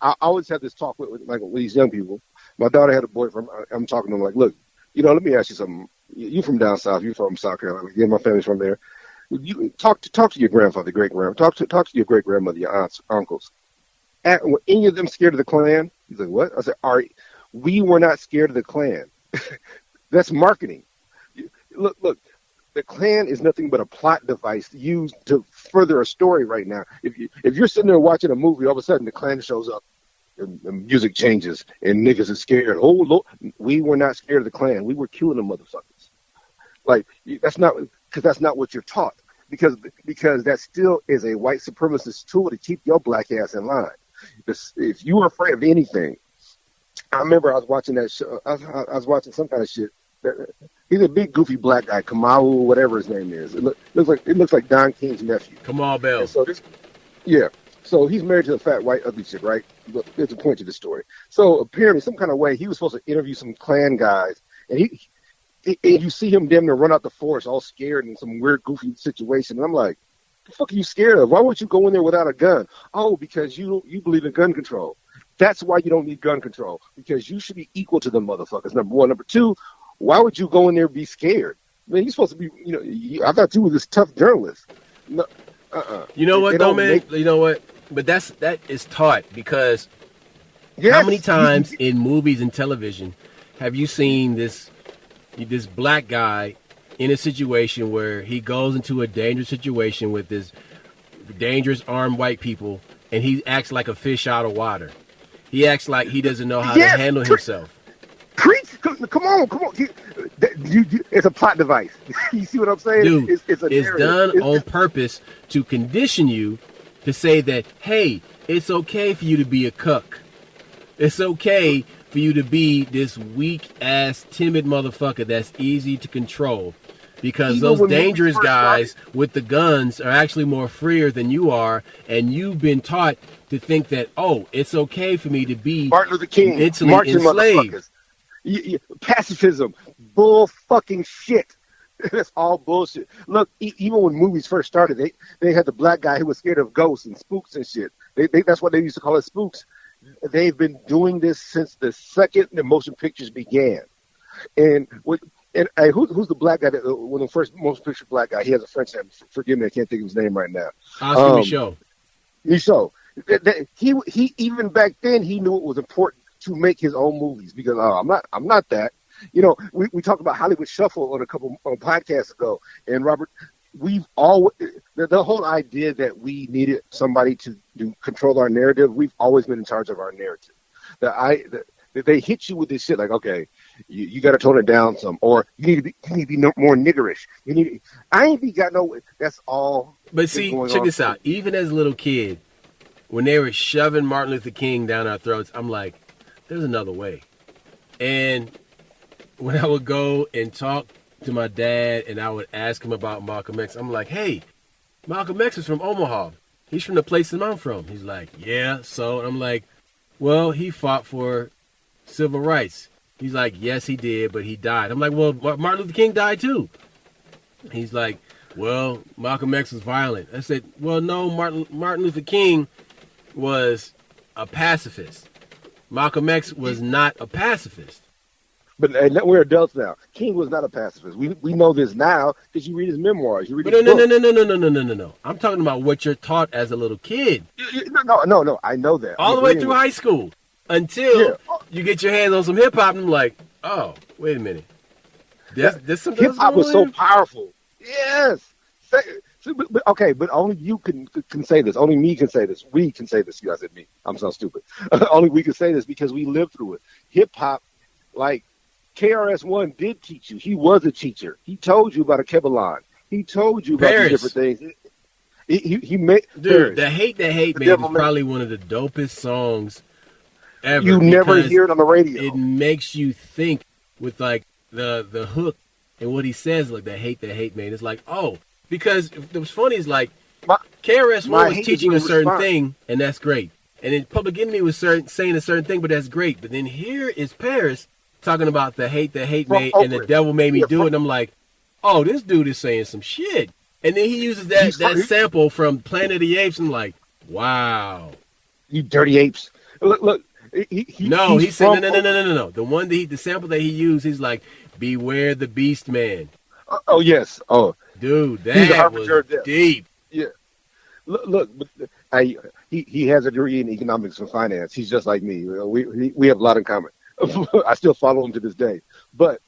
I always have this talk with these young people. My daughter had a boyfriend. I'm talking to him like, look, let me ask you something. You from down south? You from South Carolina? Yeah, my family's from there. You talk to your grandfather, great grandma. Talk to your great grandmother, your aunts, uncles. Were any of them scared of the Klan? He's like, what? I said, all right, we were not scared of the Klan. That's marketing. Look, the Klan is nothing but a plot device used to further a story right now. If you're sitting there watching a movie, all of a sudden the Klan shows up and the music changes and niggas are scared. Oh, Lord, we were not scared of the Klan. We were killing them motherfuckers. Like, that's not what you're taught. Because that still is a white supremacist tool to keep your black ass in line. If you were afraid of anything, I remember I was watching that show. I was watching some kind of shit. He's a big goofy black guy, Kamau, whatever his name is. It looks like Don King's nephew. Kamal Bell. So he's married to a fat white ugly chick, right? But there's a point to the story. So apparently, some kind of way, he was supposed to interview some Klan guys, and you see him damn near run out the forest, all scared in some weird, goofy situation. And I'm like, the fuck are you scared of? Why would you go in there without a gun? Oh, because you believe in gun control. That's why you don't need gun control, because you should be equal to them motherfuckers. Number one. Number two, why would you go in there and be scared? Man, you're supposed to be, I thought you were this tough journalist. No, You know what, though, man? You know what? But that is taught, because how many times in movies and television have you seen this black guy in a situation where he goes into a dangerous situation with this dangerous armed white people, and he acts like a fish out of water. He acts like he doesn't know how to handle himself. Preach! Come on! It's a plot device. You see what I'm saying? Dude, It's a it's narrative. done on purpose to condition you to say that, hey, it's okay for you to be a cuck. It's okay for you to be this weak-ass, timid motherfucker that's easy to control. Because Even those when dangerous movies first guys with the guns are actually more freer than you are, and you've been taught to think that, oh, it's okay for me to be Martin Luther King, mentally marching enslaved. motherfuckers. Pacifism, bull fucking shit. That's all bullshit. Look, even when movies first started, they had the black guy who was scared of ghosts and spooks and shit. That's what they used to call it, spooks. They've been doing this since the second the motion pictures began. And who's the black guy that when the first motion picture black guy? He has a French name. Forgive me, I can't think of his name right now. Oscar Michaud. Michaud. He even back then he knew it was important to make his own movies because I'm not that. You know, we talked about Hollywood Shuffle on a couple podcasts ago, and Robert, we've always the whole idea that we needed somebody to control our narrative. We've always been in charge of our narrative. That they hit you with this shit like, okay, you got to tone it down some, or you need to be more niggerish. I ain't got no. That's all. But see, check this out. Even as a little kid, when they were shoving Martin Luther King down our throats, I'm like, there's another way. And when I would go and talk to my dad and I would ask him about Malcolm X, I'm like, hey, Malcolm X is from Omaha. He's from the place that I'm from. He's like, yeah, so? And I'm like, well, he fought for civil rights. He's like, yes, he did, but he died. I'm like, well, Martin Luther King died too. He's like, well, Malcolm X was violent. I said, well, no, Martin Luther King was a pacifist. Malcolm X was not a pacifist. But we're adults now. King was not a pacifist. We know this now because you read his memoirs. You read his books. No. I'm talking about what you're taught as a little kid. No. I know that. All the way through high school until you get your hands on some hip hop and I'm like, oh, wait a minute. There's something hip hop was so powerful. Yes. But only you can say this. Only me can say this. We can say this. I said me. I'm so stupid. Only we can say this because we lived through it. Hip hop, like KRS-One did teach you. He was a teacher. He told you about a Kevlar. He told you about the different things. He made dude. The Hate Man is probably one of the dopest songs ever. You never hear it on the radio. It makes you think with like the hook and what he says, like the Hate Man. It's like, oh, because what's funny is like KRS-One was teaching a certain thing, and that's great. And then Public Enemy was saying a certain thing, but that's great. But then here is Paris talking about the hate man, and the devil made me do it. And I'm like, oh, this dude is saying some shit. And then he uses that sample from Planet of the Apes. And I'm like, wow. You dirty apes. Look. He said, no. The sample that he used, he's like, beware the beast man. Oh, yes. Oh. Dude, that was deep. Yeah. Look, he has a degree in economics and finance. He's just like me. We have a lot in common. I still follow him to this day. But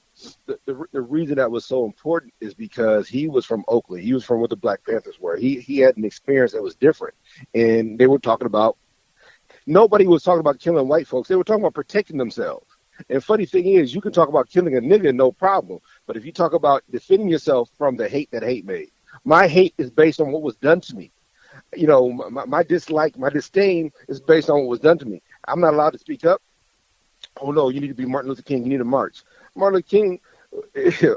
the reason that was so important is because he was from Oakland. He was from where the Black Panthers were. He had an experience that was different. And they were talking about, nobody was talking about killing white folks. They were talking about protecting themselves. And funny thing is, you can talk about killing a nigga, no problem. But if you talk about defending yourself from the hate that hate made, my hate is based on what was done to me. You know, my dislike, my disdain is based on what was done to me. I'm not allowed to speak up. Oh, no, you need to be Martin Luther King. You need to march. Martin Luther King,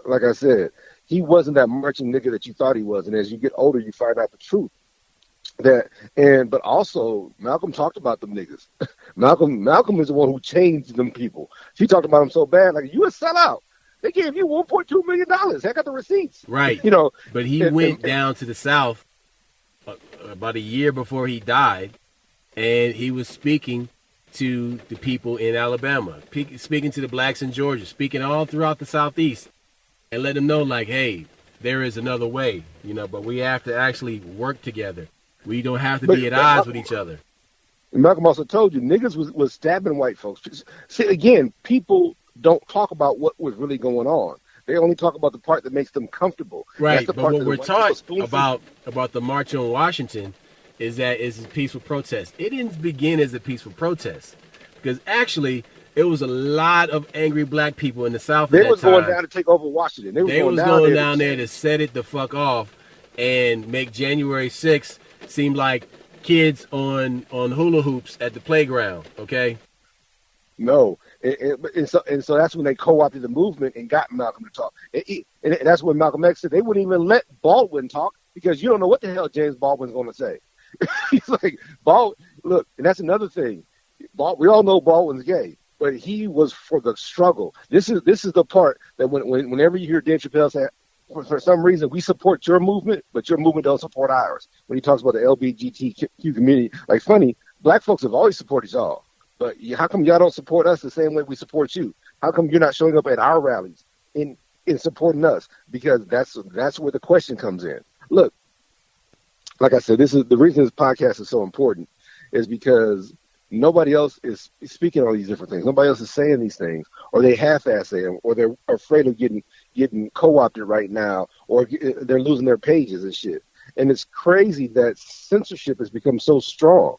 like I said, he wasn't that marching nigga that you thought he was. And as you get older, you find out the truth. But also, Malcolm talked about them niggas. Malcolm is the one who changed them people. He talked about them so bad, like, you a sellout. They gave you $1.2 million. Heck, got the receipts. Right. You know. But he went down to the South about a year before he died, and he was speaking to the people in Alabama, speaking to the blacks in Georgia, speaking all throughout the Southeast, and let them know, like, hey, there is another way, you know, but we have to actually work together. We don't have to be at odds with each other. Malcolm also told you, niggas was stabbing white folks. See, again, people don't talk about what was really going on. They only talk about the part that makes them comfortable. Right, but what we're taught about the March on Washington is that it's a peaceful protest. It didn't begin as a peaceful protest because actually it was a lot of angry black people in the South They at that was going time. down to take over Washington. They was going down there to set it the fuck off and make January 6th seem like kids on hula hoops at the playground, okay? No, and so that's when they co-opted the movement and got Malcolm to talk. And that's when Malcolm X said they wouldn't even let Baldwin talk because you don't know what the hell James Baldwin's going to say. He's like, look, and that's another thing. We all know Baldwin's gay, but he was for the struggle. This is the part that whenever you hear Dave Chappelle say, for some reason, we support your movement, but your movement don't support ours. When he talks about the LGBTQ community, like funny, black folks have always supported y'all. But how come y'all don't support us the same way we support you? How come you're not showing up at our rallies in supporting us? Because that's where the question comes in. Look, like I said, this is the reason this podcast is so important is because nobody else is speaking on these different things. Nobody else is saying these things, or they half-ass say them, or they're afraid of getting co-opted right now, or they're losing their pages and shit. And it's crazy that censorship has become so strong.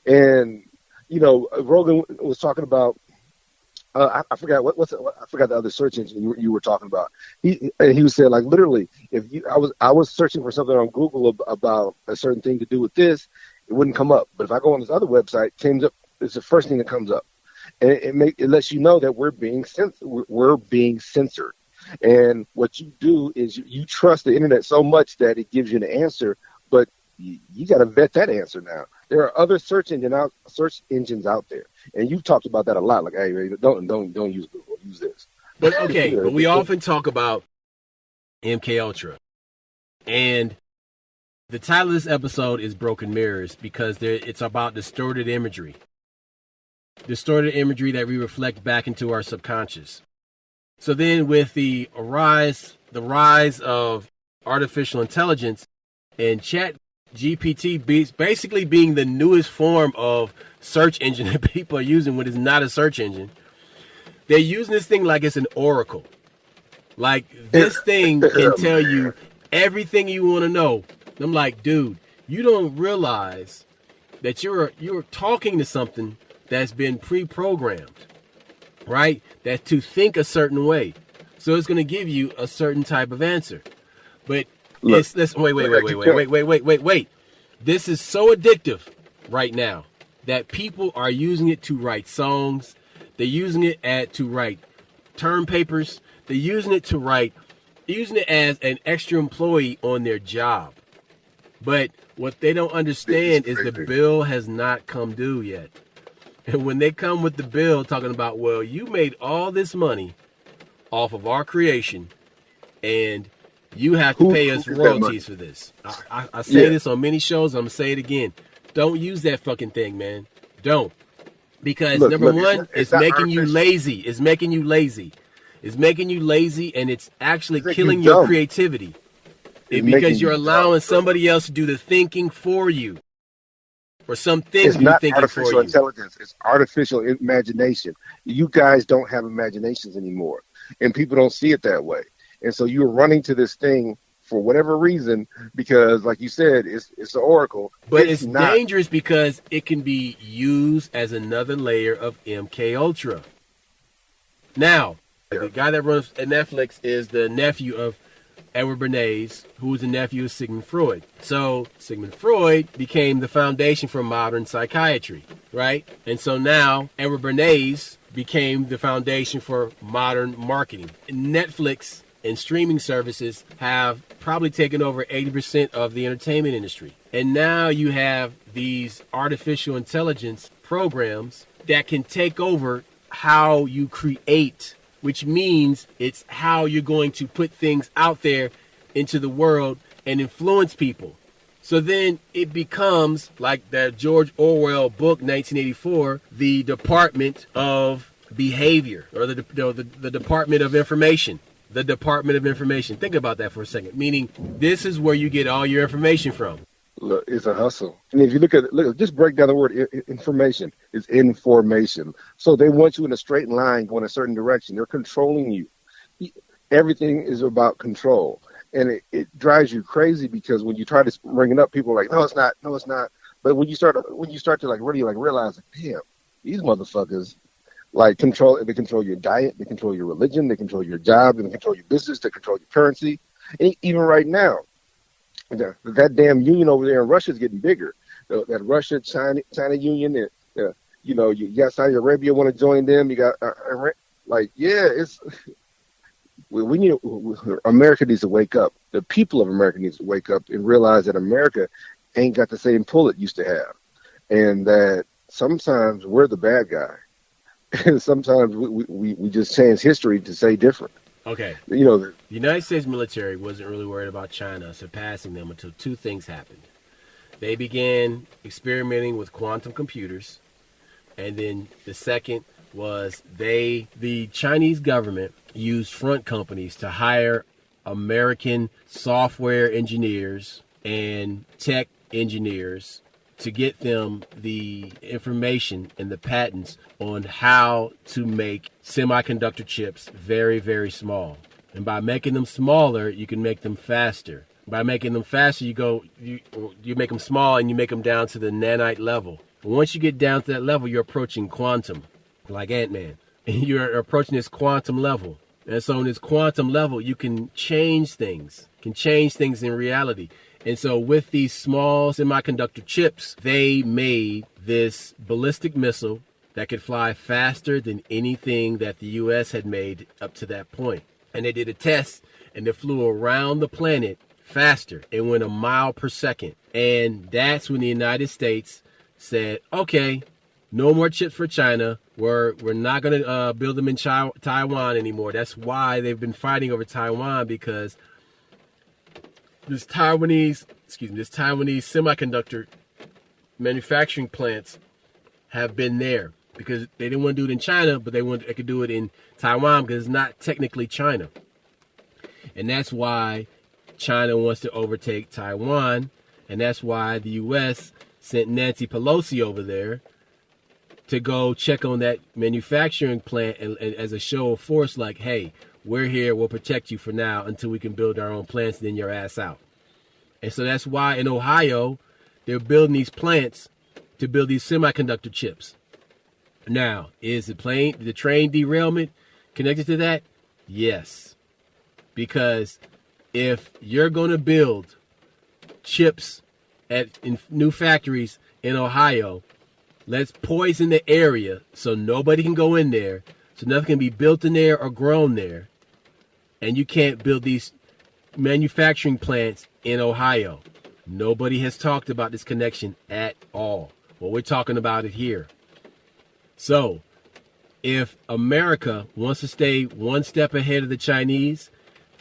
And Rogan was talking about. I forgot I forgot the other search engine you were talking about. He was saying like literally, I was searching for something on Google about a certain thing to do with this, it wouldn't come up. But if I go on this other website, it comes up. It's the first thing that comes up, and it lets you know that we're being censored. And what you do is you trust the internet so much that it gives you an answer, but you got to vet that answer now. There are other search engines out there, and you've talked about that a lot. Like, hey, don't use Google, use this. But okay, but we often talk about MK Ultra, and the title of this episode is Broken Mirrors because it's about distorted imagery that we reflect back into our subconscious. So then, with the rise of artificial intelligence and chat GPT basically being the newest form of search engine that people are using when it's not a search engine. They're using this thing like it's an oracle. Like this thing can tell you everything you want to know. I'm like, dude, you don't realize that you're talking to something that's been pre-programmed, right? That to think a certain way. So it's going to give you a certain type of answer. But wait. This is so addictive right now that people are using it to write songs. They're using it to write term papers. They're using it as an extra employee on their job. But what they don't understand is the bill has not come due yet. And when they come with the bill talking about, well, you made all this money off of our creation and you have to pay us royalties for this. I say this on many shows. I'm going to say it again. Don't use that fucking thing, man. Don't. Because number one, it's making you lazy. It's making you lazy. It's making you lazy, and it's actually killing your creativity. Because you're allowing somebody else to do the thinking for you. Or something it's not thinking artificial for you. Intelligence. It's artificial imagination. You guys don't have imaginations anymore. And people don't see it that way. And so you're running to this thing for whatever reason because, like you said, it's an oracle. But it's dangerous because it can be used as another layer of MK Ultra. Now, the guy that runs at Netflix is the nephew of Edward Bernays, who was the nephew of Sigmund Freud. So Sigmund Freud became the foundation for modern psychiatry, right? And so now Edward Bernays became the foundation for modern marketing. Netflix and streaming services have probably taken over 80% of the entertainment industry. And now you have these artificial intelligence programs that can take over how you create, which means it's how you're going to put things out there into the world and influence people. So then it becomes like that George Orwell book, 1984, the Department of Behavior, or the Department of Information. The Department of Information. Think about that for a second. Meaning, this is where you get all your information from. Look, it's a hustle. And if you just break down the word information. It's information. So they want you in a straight line going a certain direction. They're controlling you. Everything is about control. And it drives you crazy because when you try to bring it up, people are like, no, it's not. No, it's not. But when you start to like really like realize, damn, these motherfuckers Like they control your diet, they control your religion, they control your job, they control your business, they control your currency. And even right now, that damn union over there in Russia is getting bigger. That Russia China union, and you got Saudi Arabia want to join them. You got Iran. Like, yeah, it's we need America needs to wake up. The people of America needs to wake up and realize that America ain't got the same pull it used to have, and that sometimes we're the bad guy, and sometimes we just change history to say different. Okay. The United States military wasn't really worried about China surpassing them until two things happened. They began experimenting with quantum computers, and then the second was the Chinese government used front companies to hire American software engineers and tech engineers to get them the information and the patents on how to make semiconductor chips very, very small. And by making them smaller, you can make them faster. By making them faster, you make them small and you make them down to the nanite level. But once you get down to that level, you're approaching quantum, like Ant-Man. And you're approaching this quantum level. And so in this quantum level, you can change things in reality. And so with these small semiconductor chips, they made this ballistic missile that could fly faster than anything that the U.S. had made up to that point. And they did a test, and it flew around the planet faster. It went 1 mile per second. And that's when the United States said, okay, no more chips for China. We're not going to build them in Taiwan anymore. That's why they've been fighting over Taiwan, because this Taiwanese semiconductor manufacturing plants have been there because they didn't want to do it in China, but they could do it in Taiwan because it's not technically China. And that's why China wants to overtake Taiwan, and that's why the U.S. sent Nancy Pelosi over there to go check on that manufacturing plant and as a show of force, like, hey, we're here, we'll protect you for now until we can build our own plants, then your ass out. And so that's why in Ohio, they're building these plants to build these semiconductor chips. Now, is the train derailment connected to that? Yes. Because if you're going to build chips in new factories in Ohio, let's poison the area so nobody can go in there, so nothing can be built in there or grown there. And you can't build these manufacturing plants in Ohio. Nobody has talked about this connection at all. Well, we're talking about it here. So, if America wants to stay one step ahead of the Chinese,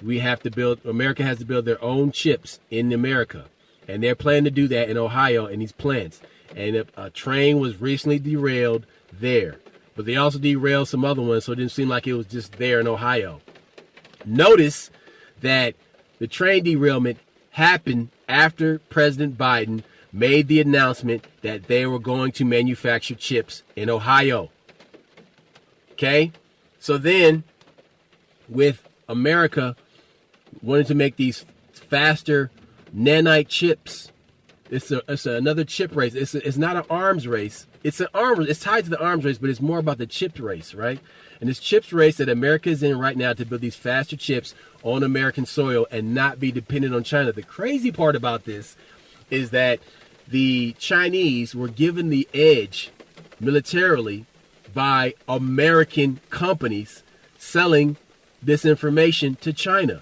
America has to build their own chips in America. And they're planning to do that in Ohio in these plants. And a train was recently derailed there. But they also derailed some other ones, so it didn't seem like it was just there in Ohio. Notice that the train derailment happened after President Biden made the announcement that they were going to manufacture chips in Ohio. Okay? So then, with America wanting to make these faster nanite chips, it's another chip race. It's not an arms race. It's tied to the arms race, but it's more about the chip race, right? And this chips race that America is in right now to build these faster chips on American soil and not be dependent on China. The crazy part about this is that the Chinese were given the edge militarily by American companies selling this information to China.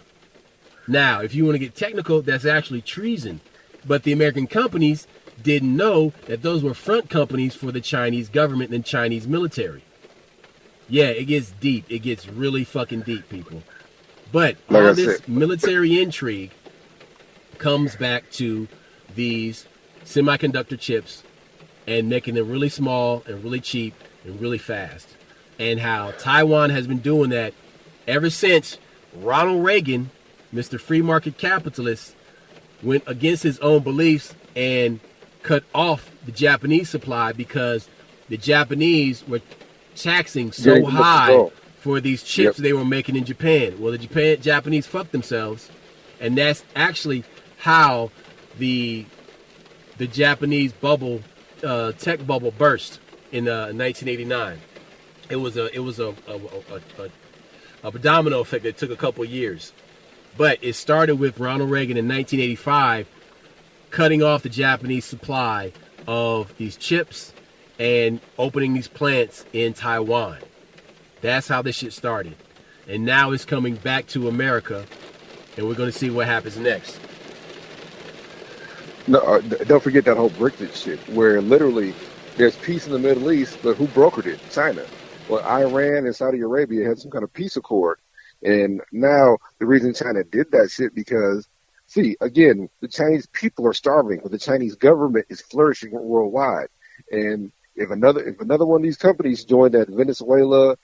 Now, if you want to get technical, that's actually treason. But the American companies didn't know that those were front companies for the Chinese government and Chinese military. Yeah, it gets deep. It gets really fucking deep, people. But all this military intrigue comes back to these semiconductor chips and making them really small and really cheap and really fast. And how Taiwan has been doing that ever since Ronald Reagan, Mr. Free Market Capitalist, went against his own beliefs and cut off the Japanese supply because the Japanese were taxing so high for these chips they were making in Japan. Well, the Japanese fucked themselves, and that's actually how the Japanese bubble, tech bubble, burst in 1989. a domino effect that took a couple years. But it started with Ronald Reagan in 1985 cutting off the Japanese supply of these chips and opening these plants in Taiwan. That's how this shit started. And now it's coming back to America, and we're going to see what happens next. No, don't forget that whole Brexit shit, where literally there's peace in the Middle East, but who brokered it? China. Well, Iran and Saudi Arabia had some kind of peace accord, and now the reason China did that shit because, see, again, the Chinese people are starving, but the Chinese government is flourishing worldwide, and if another one of these companies joined that Venezuela,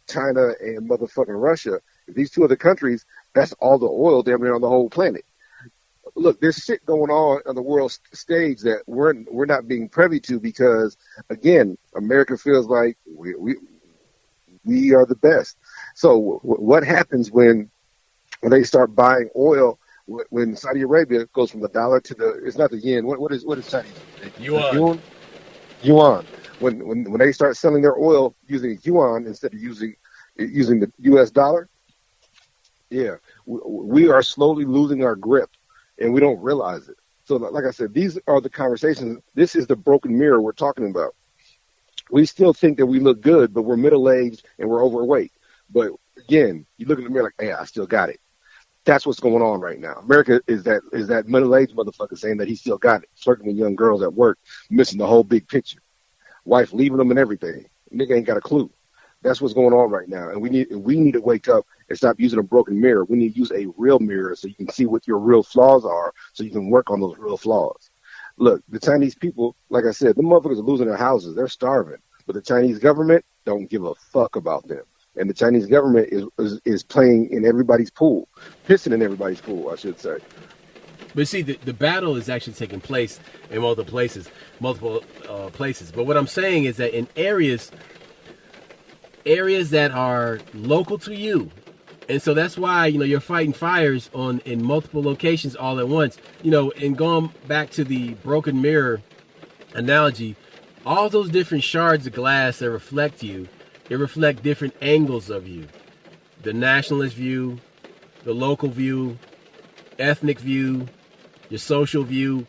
China, and motherfucking Russia, if these two other countries, that's all the oil damn near on the whole planet. Look, there's shit going on the world stage that we're not being privy to because, again, America feels like we are the best. So what happens when they start buying oil? When Saudi Arabia goes from the dollar to it's not the yen. What is Chinese? Yuan. When they start selling their oil using yuan instead of using the U.S. dollar, yeah, we are slowly losing our grip. And we don't realize it. So like I said, these are the conversations. This is the broken mirror we're talking about. We still think that we look good, but we're middle-aged and we're overweight. But again, you look in the mirror like, hey, I still got it. That's what's going on right now. America is that middle-aged motherfucker saying that he still got it, flirting with young girls at work, missing the whole big picture. Wife leaving them and everything. Nigga ain't got a clue. That's what's going on right now. And we need to wake up and stop using a broken mirror. We need to use a real mirror so you can see what your real flaws are so you can work on those real flaws. Look, the Chinese people, like I said, the motherfuckers are losing their houses. They're starving. But the Chinese government don't give a fuck about them. And the Chinese government is playing in everybody's pool, pissing in everybody's pool, I should say. But see, the battle is actually taking place in multiple places. But what I'm saying is that in areas that are local to you. And so that's why, you're fighting fires in multiple locations all at once. And going back to the broken mirror analogy, all those different shards of glass that reflect you, they reflect different angles of you. The nationalist view, the local view, ethnic view, your social view,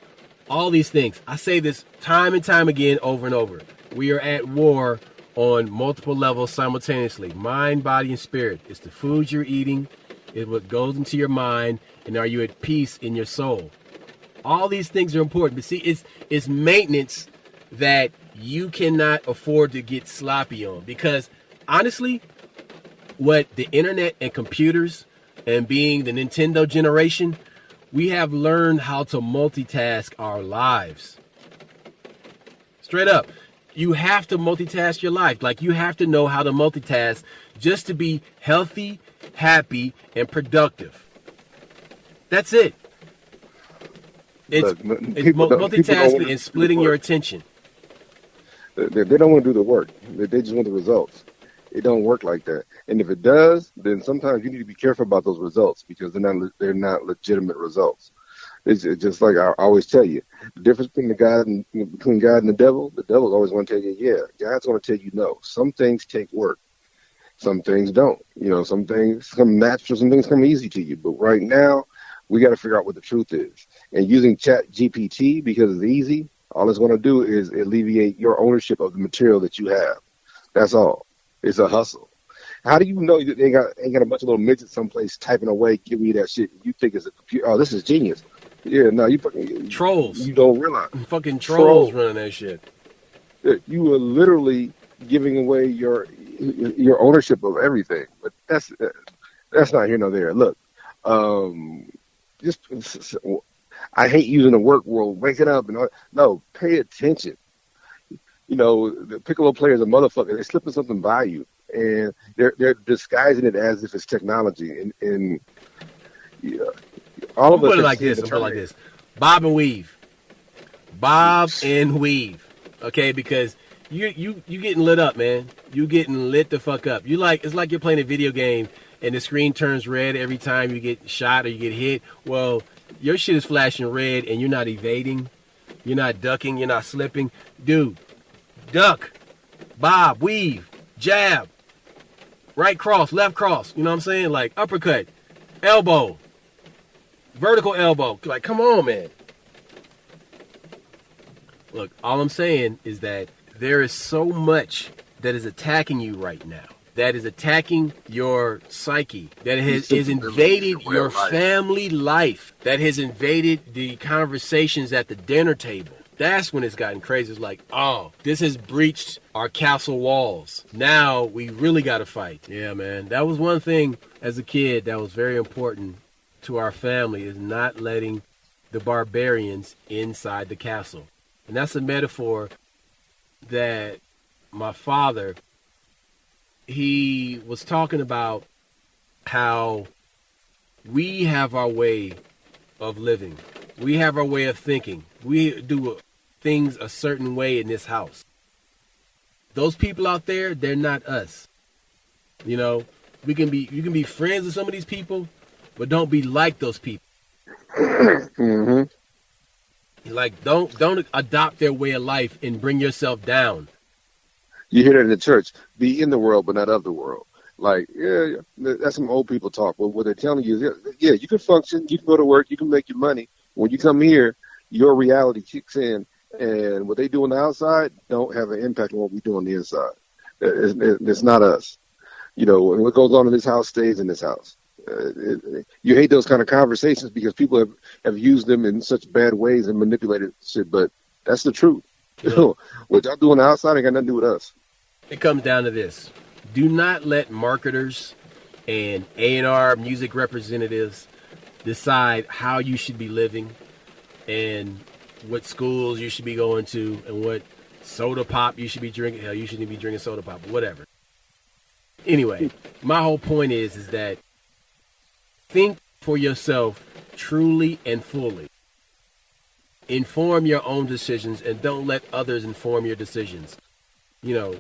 all these things. I say this time and time again, over and over. We are at war on multiple levels simultaneously. Mind, body, and spirit. It's the food you're eating. It's what goes into your mind. And are you at peace in your soul? All these things are important. But see, it's maintenance that you cannot afford to get sloppy on. Because honestly, what the internet and computers and being the Nintendo generation, we have learned how to multitask our lives. Straight up. You have to multitask your life. Like, you have to know how to multitask just to be healthy, happy, and productive. That's it. It's multitasking and splitting your attention. They don't want to do the work. They just want the results. It don't work like that. And if it does, then sometimes you need to be careful about those results because they're not legitimate results. It's just like I always tell you, the difference between God and the devil always going to tell you, yeah, God's going to tell you no. Some things take work. Some things don't. Some things come natural, some things come easy to you. But right now, we got to figure out what the truth is. And using Chat GPT because it's easy, all it's going to do is alleviate your ownership of the material that you have. That's all. It's a hustle. How do you know that they ain't got a bunch of little midgets someplace typing away, giving you that shit? You think it's a computer? Oh, this is genius. Yeah, no, you fucking trolls. You don't realize. Fucking trolls running that shit. You are literally giving away your ownership of everything. But that's not here nor there. Look, I hate using the work world. Waking up and no, pay attention. The Piccolo players are motherfuckers. They're slipping something by you, and they're disguising it as if it's technology. And all of us put it like this. Bob and weave. Okay, because you getting lit up, man. You getting lit the fuck up. It's like you're playing a video game and the screen turns red every time you get shot or you get hit. Well, your shit is flashing red and you're not evading, you're not ducking, you're not slipping. Dude, duck. bob, weave, jab, right cross, left cross. You know what I'm saying? Like uppercut, elbow, vertical elbow. Like, come on, man. Look, all I'm saying is that there is so much that is attacking you right now, that is attacking your psyche, that is invaded your family life, that has invaded the conversations at the dinner table. That's when it's gotten crazy. It's like, oh, this has breached our castle walls. Now we really got to fight. Yeah, man. That was one thing as a kid that was very important to our family, is not letting the barbarians inside the castle. And that's a metaphor that my father, he was talking about how we have our way of living. We have our way of thinking. We do things a certain way in this house. Those people out there, they're not us. You know, you can be friends with some of these people, but don't be like those people. Mm-hmm. Like, don't adopt their way of life and bring yourself down. You hear that in the church: be in the world, but not of the world. Like, yeah, that's some old people talk. But what they're telling you is, yeah, you can function, you can go to work, you can make your money. When you come here, your reality kicks in, and what they do on the outside don't have an impact on what we do on the inside. It's not us. You know, and what goes on in this house stays in this house. You hate those kind of conversations because people have used them in such bad ways and manipulated shit, but that's the truth. Yeah. What y'all do on the outside ain't got nothing to do with us. It comes down to this. Do not let marketers and A&R music representatives decide how you should be living and what schools you should be going to and what soda pop you should be drinking. Hell, you shouldn't be drinking soda pop, but whatever. Anyway, my whole point is that think for yourself truly and fully. Inform your own decisions and don't let others inform your decisions. You know,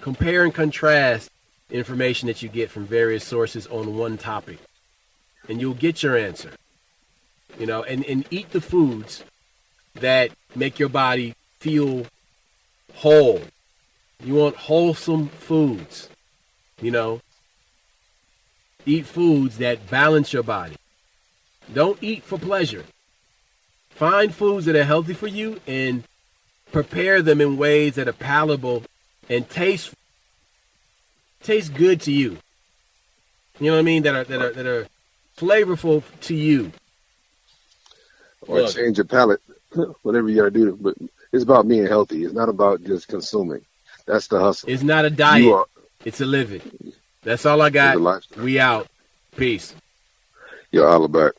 compare and contrast information that you get from various sources on one topic, and you'll get your answer. You know, and eat the foods that make your body feel whole. You want wholesome foods. You know, eat foods that balance your body. Don't eat for pleasure. Find foods that are healthy for you and prepare them in ways that are palatable and taste good to you. You know what I mean? That are flavorful to you. Or change your palate, whatever you gotta do. But it's about being healthy. It's not about just consuming. That's the hustle. It's not a diet. It's a living. That's all I got. We out. Peace. You're all about.